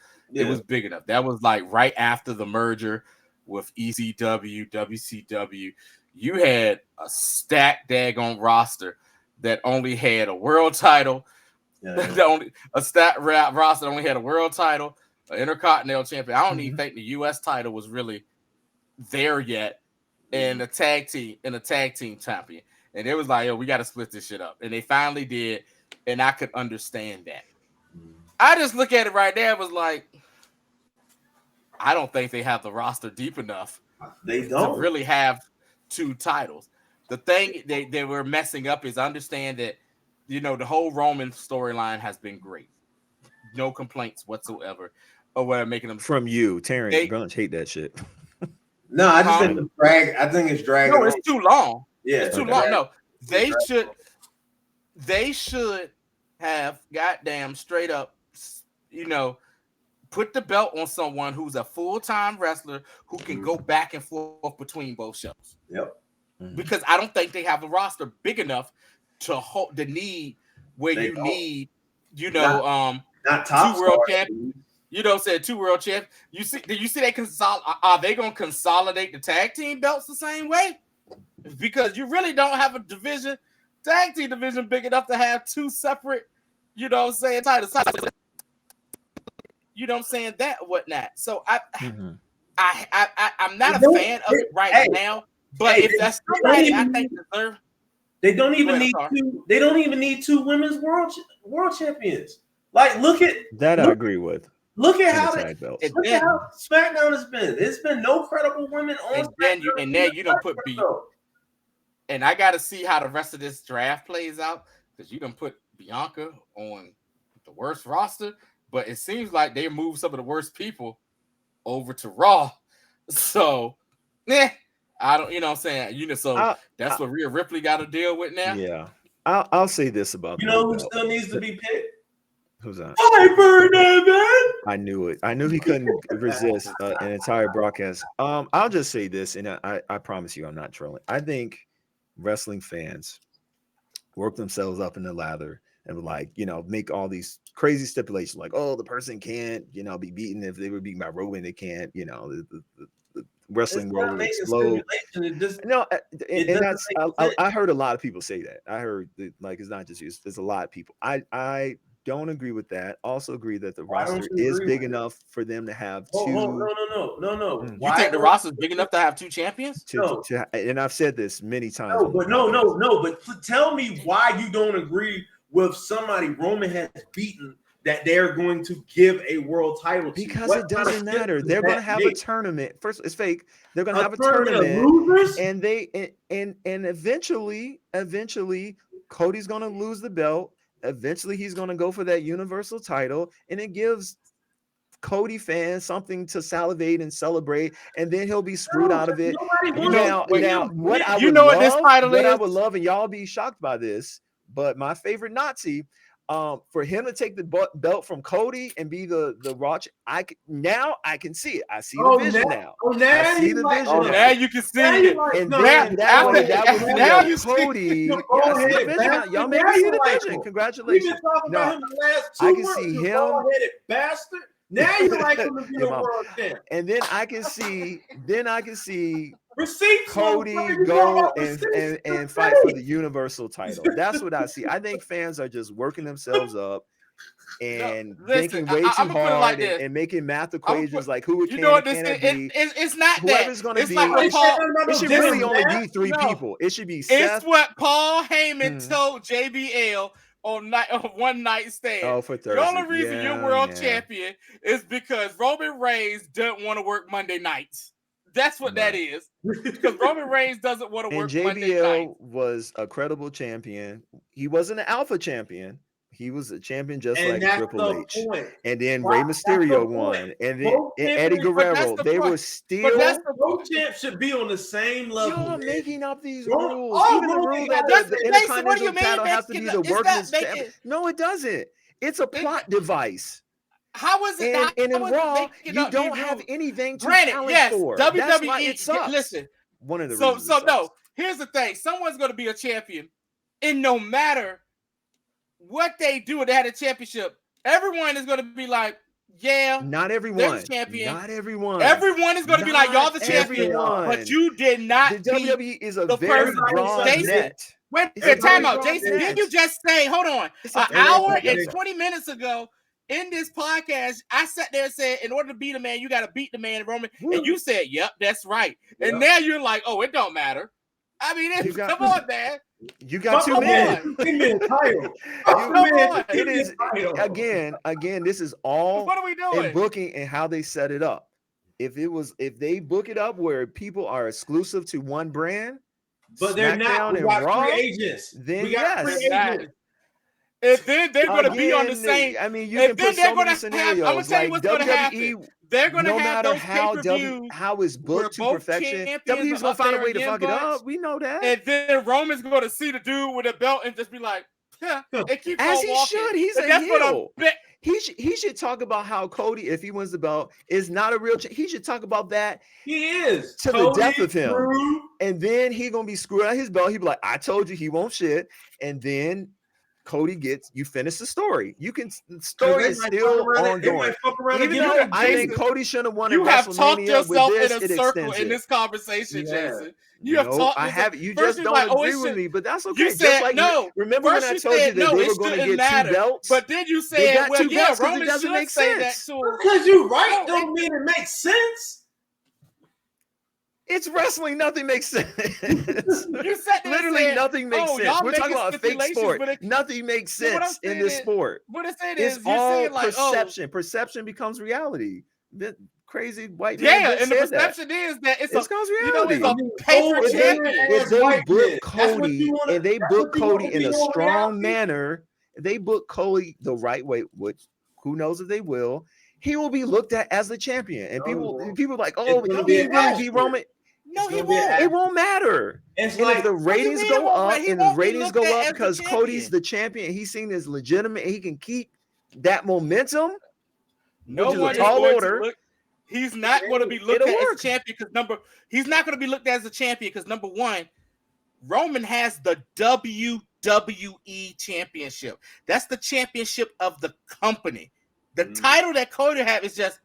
big enough. That was like right after the merger with ECW, WCW. You had a stacked daggone roster that only had a world title. A stacked roster that only had a world title, an intercontinental champion. I don't even think the US title was really there yet, and a tag team champion. And it was like, yo, we got to split this shit up. And they finally did, and I could understand that. I just look at it right there, it was like, I don't think they have the roster deep enough to really have 2 titles. The thing they were messing up is, I understand that, the whole Roman storyline has been great. No complaints whatsoever. Or what making them from you, Terrence Bunch hate that shit. No, I just think it's drag. I think it's dragging. No, it's too long. Yeah, it's too long. No, they should have goddamn straight up, put the belt on someone who's a full-time wrestler who can go back and forth between both shows. Yep. Because I don't think they have a roster big enough to hold the need where you need, not top 2 world champions. Said 2 world champions. Did you see they are they going to consolidate the tag team belts the same way? Because you really don't have a tag team division big enough to have 2 separate, titles. That whatnot. So I'm not a fan of it right now. But if that's somebody I think deserve, they don't even need 2. They don't even need 2 women's world champions. Like, look at that. I agree with. Look at how SmackDown has been. There's been no credible women on. And then you don't put And I got to see how the rest of this draft plays out, because you done put Bianca on the worst roster, but it seems like they moved some of the worst people over to Raw. So, I don't, what I'm saying? So that's what Rhea Ripley got to deal with now. Yeah. I'll say this about who still needs to be picked? Who's that? I knew it. I knew he couldn't resist an entire broadcast. I'll just say this, and I promise you I'm not trolling. I think wrestling fans work themselves up in the lather and make all these crazy stipulations, like, oh, the person can't, be beaten. If they were beaten by Roman, they can't, the wrestling world will explode. I heard a lot of people say that. I heard that, it's not just you, there's a lot of people. I don't agree with that. Also agree that the roster is big enough for them to have 2. No. You think the roster is big enough to have 2 champions? And I've said this many times. No. But tell me why you don't agree with somebody Roman has beaten that they're going to give a world title to. Because it doesn't matter. They're going to have a tournament. First, it's fake. They're going to have a tournament, and eventually, Cody's going to lose the belt. Eventually, he's going to go for that Universal title, and it gives Cody fans something to salivate and celebrate, and then he'll be screwed out of it. What I would love, and y'all be shocked by this, but my favorite Nazi, for him to take the belt from Cody and be the Raw, I can see it. I see the vision now. I see the vision. Now you can see it. And then that would Cody. I see the vision. Y'all make me see the vision. Congratulations. I can see him. Bastard. Now you like him to be a world champ. And then I can see receipts Cody go and fight for the Universal title. That's what I see. I think fans are just working themselves up and thinking way too hard and making math equations like who can and can't be. It's not whoever's going to be. It should really only be 3 people. It should be Seth. It's what Paul Heyman told JBL on one night stand. Oh, for Thursday. The only reason you're world champion is because Roman Reigns doesn't want to work Monday nights. That's what that is. Because Roman Reigns doesn't want to work Monday nights. JBL was a credible champion. He wasn't an alpha champion. He was a champion just And like that's Triple the H. point. And then Why- Rey that's Mysterio the won. point. And then Both Eddie champions- but that's Guerrero. the They point. were still. But that's the Both champs should be on the same level. Y'all man. making up these Don't- rules. all Even the rules rule gotta that the Jason, what do Intercontinental you mean title has to be making the up? It's workman's not champ. making- No, it doesn't. It's a plot device. How is it? And in how is it Raw, making you up don't these have rules? anything to Granted, challenge yes, for. WWE. That's why it sucks. Listen, One of the so reasons it sucks. no. Here's the thing: someone's going to be a champion, and no matter what they do, they had a championship. Everyone is going to be like, "Yeah, Not they're everyone. the champion." Not everyone. Everyone is going to be like, "Y'all the Not champion," everyone. but you did not. The beat WWE is a the very person. broad Jason, net. Wait, It's a time very out, broad Jason. net. Didn't you just say? Hold on, It's an a very hour broad and net. 20 minutes ago in this podcast, I sat there and said, "In order to beat a man, you got to beat the man, Roman." Woo. And you said, "Yep, that's right." Yep. And now you're like, "Oh, it don't matter." I mean, You got- come on, man. You got two Come men. on. Give me a title. Come on. It is again. This is all What are we doing? in booking and how they set it up. If they book it up where people are exclusive to one brand, But they're not. SmackDown We and got Raw, free agents. then We got yes. free That- agents. And then they're going to be on the Again, same. I mean, you and can then put they're so many gonna have- I'm scenarios. gonna tell you Like what's gonna WWE, happen. They're going to no have matter those how pay-per-views how it's where booked to both perfection, champions WWE's are gonna find a up way to there fuck it in up. We know that. and then Roman's going to see the dude with a belt and just be like, "Huh," and keep As on he walking. should. He's And a that's what I'm heel. bet- He should talk about how Cody, if he wins the belt, is not a real. He should talk about that, He is To the Cody, death of him. Drew. and then he gonna be screwed out his belt. He be like, "I told you he won't shit," and then Cody gets you finish the story. You can the story They is might still fuck around and- they ongoing. might fuck around and Even give though him I think Jason, Cody should have won You at have talked WrestleMania, yourself with this, in a it circle extends in it. this conversation, Yeah. Jason. You have No, talked. I yourself- have. You First just you're don't like, oh, agree it with should- me, but that's okay. You Just said like no. remember First when I you told you said that no, they it were going to shouldn't get matter. two belts? But then you They said, got "Well, two yeah, belts 'cause it Roman doesn't should make say that sense. to him." Because you right No, don't mean it makes sense. It's wrestling. Nothing makes sense. You said Literally nothing makes "Oh, sense. y'all We're talking making about a fake stipulations, sport. but it- Nothing makes No, what I'm sense in saying this is- sport. What it's saying It's is, you're all saying like, perception. Perception becomes reality. The crazy white "Oh, man yeah," just and the said that. perception is that it's It's a, cause you know, it's reality. a paper If champion. If they white book men, that's what Cody you wanna- and they that's book what you wanna Cody in be a doing strong now? manner, they book Cody the right way, which who knows if they will, he will be looked at as the champion. And No, he won't. people like, oh, It's gonna did be he an really beat asterisk. Roman? No, It's he gonna be an won't. It won't matter. It's And like if the ratings mean it go won't up matter? He and the won't be ratings looked go at up as the because Cody's champion. the champion, and he's seen as legitimate, and he can keep that momentum. No which is a one is tall going order. to look. He's not going to be looked It'll at work. as a champion because he's not going to be looked at as a champion because number one, Roman has the WWE championship. That's the championship of the company. The title that Cody have is just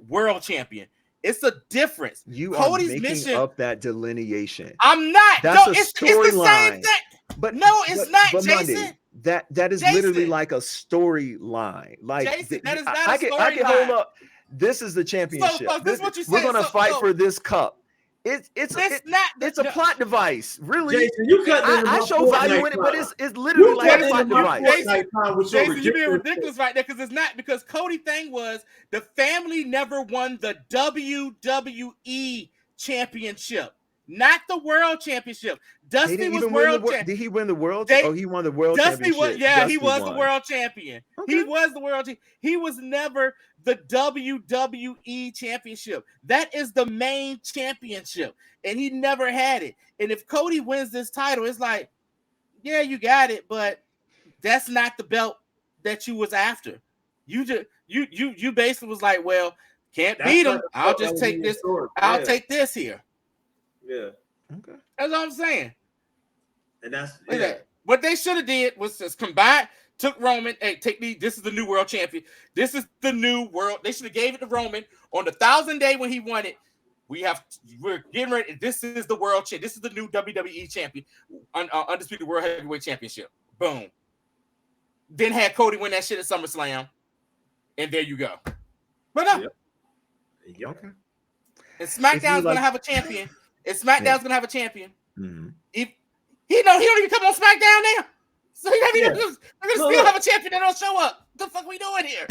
world champion. It's a difference. You Cody's are making mission. up that delineation. I'm not. That's no, a it's the same storyline. thing. But No, it's not, but Monday, Jason. that is literally Jason. like a storyline. Like Jason, that is not I a can storyline. hold up. This is the championship. this is what you We're said. gonna fight for this cup. It's It's a plot device. Really, Jason, you cut I show value in it, but it's literally You like cut a into plot my device. Fortnite time with your Jason, you're being ridiculous- ridiculous right there because it's not because Cody thing was the family never won the WWE championship, not the world championship. He Dusty didn't was even win the world world. champion. Did he win the world? They- Oh, he won the world Dusty championship. was, yeah, he Dusty was won. the world champion. Okay. He was the world champion. He was never the WWE championship. That is the main championship, and he never had it. And if Cody wins this title, it's like, yeah, you got it, but that's not the belt that you was after. You just you basically was like, well, can't That's beat not him. the I'll belt just that was take in this. your sword. I'll Yeah. take this here. Yeah, Okay. That's all I'm saying. and that's Look at yeah. that. What they should have did was just combine, took Roman, hey, take me. This is the new world champion. This is the new world. They should have gave it to Roman on the 1,000th day when he won it. We're getting ready. This is the world champ. This is the new WWE champion, undisputed world heavyweight championship. Boom. Then had Cody win that shit at SummerSlam, and there you go. But no, Yep. Yep. Okay. and SmackDown's like- gonna have a champion. And SmackDown's gonna have a champion. Mhm. He don't even come on SmackDown now. So he don't even, Yeah. they're gonna Look, still look. have a champion that don't show up. What the fuck we doing here?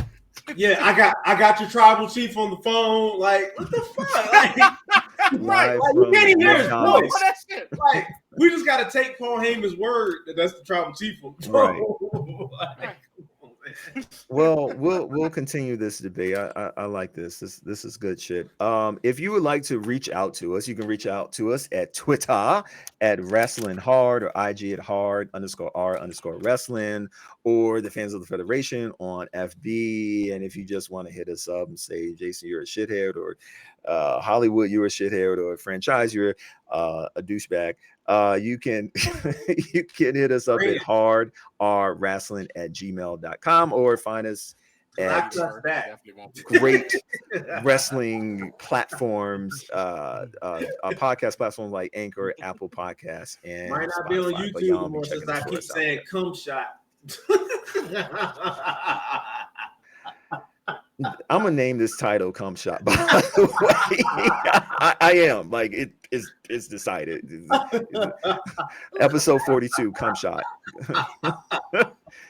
Yeah, I got your tribal chief on the phone. Like, what the fuck? Like, Live like, you from can't even hear his McDonald's. voice. All that shit. like, we just got to take Paul Heyman's word that that's the tribal chief on the phone. Like, Well, we'll continue this debate. I like this. This is good shit. If you would like to reach out to us, you can reach out to us at Twitter at Wrestling Hard or IG at hard_R_wrestling or the Fans of the Federation on FB. And if you just want to hit us up and say, Jason, you're a shithead, or Hollywood, you're a shithead, or franchise, you're a douchebag. You can you can hit us up at hardrwrestling@gmail.com or find us at great wrestling platforms, our podcast platforms like Anchor, Apple Podcasts, and might not be on Spotify. But YouTube y'all be anymore checking since I for keep us out saying there. "cum shot." I'm gonna name this title "Cum Shot." By the way, I am like it's decided. Episode 42, Cum Shot.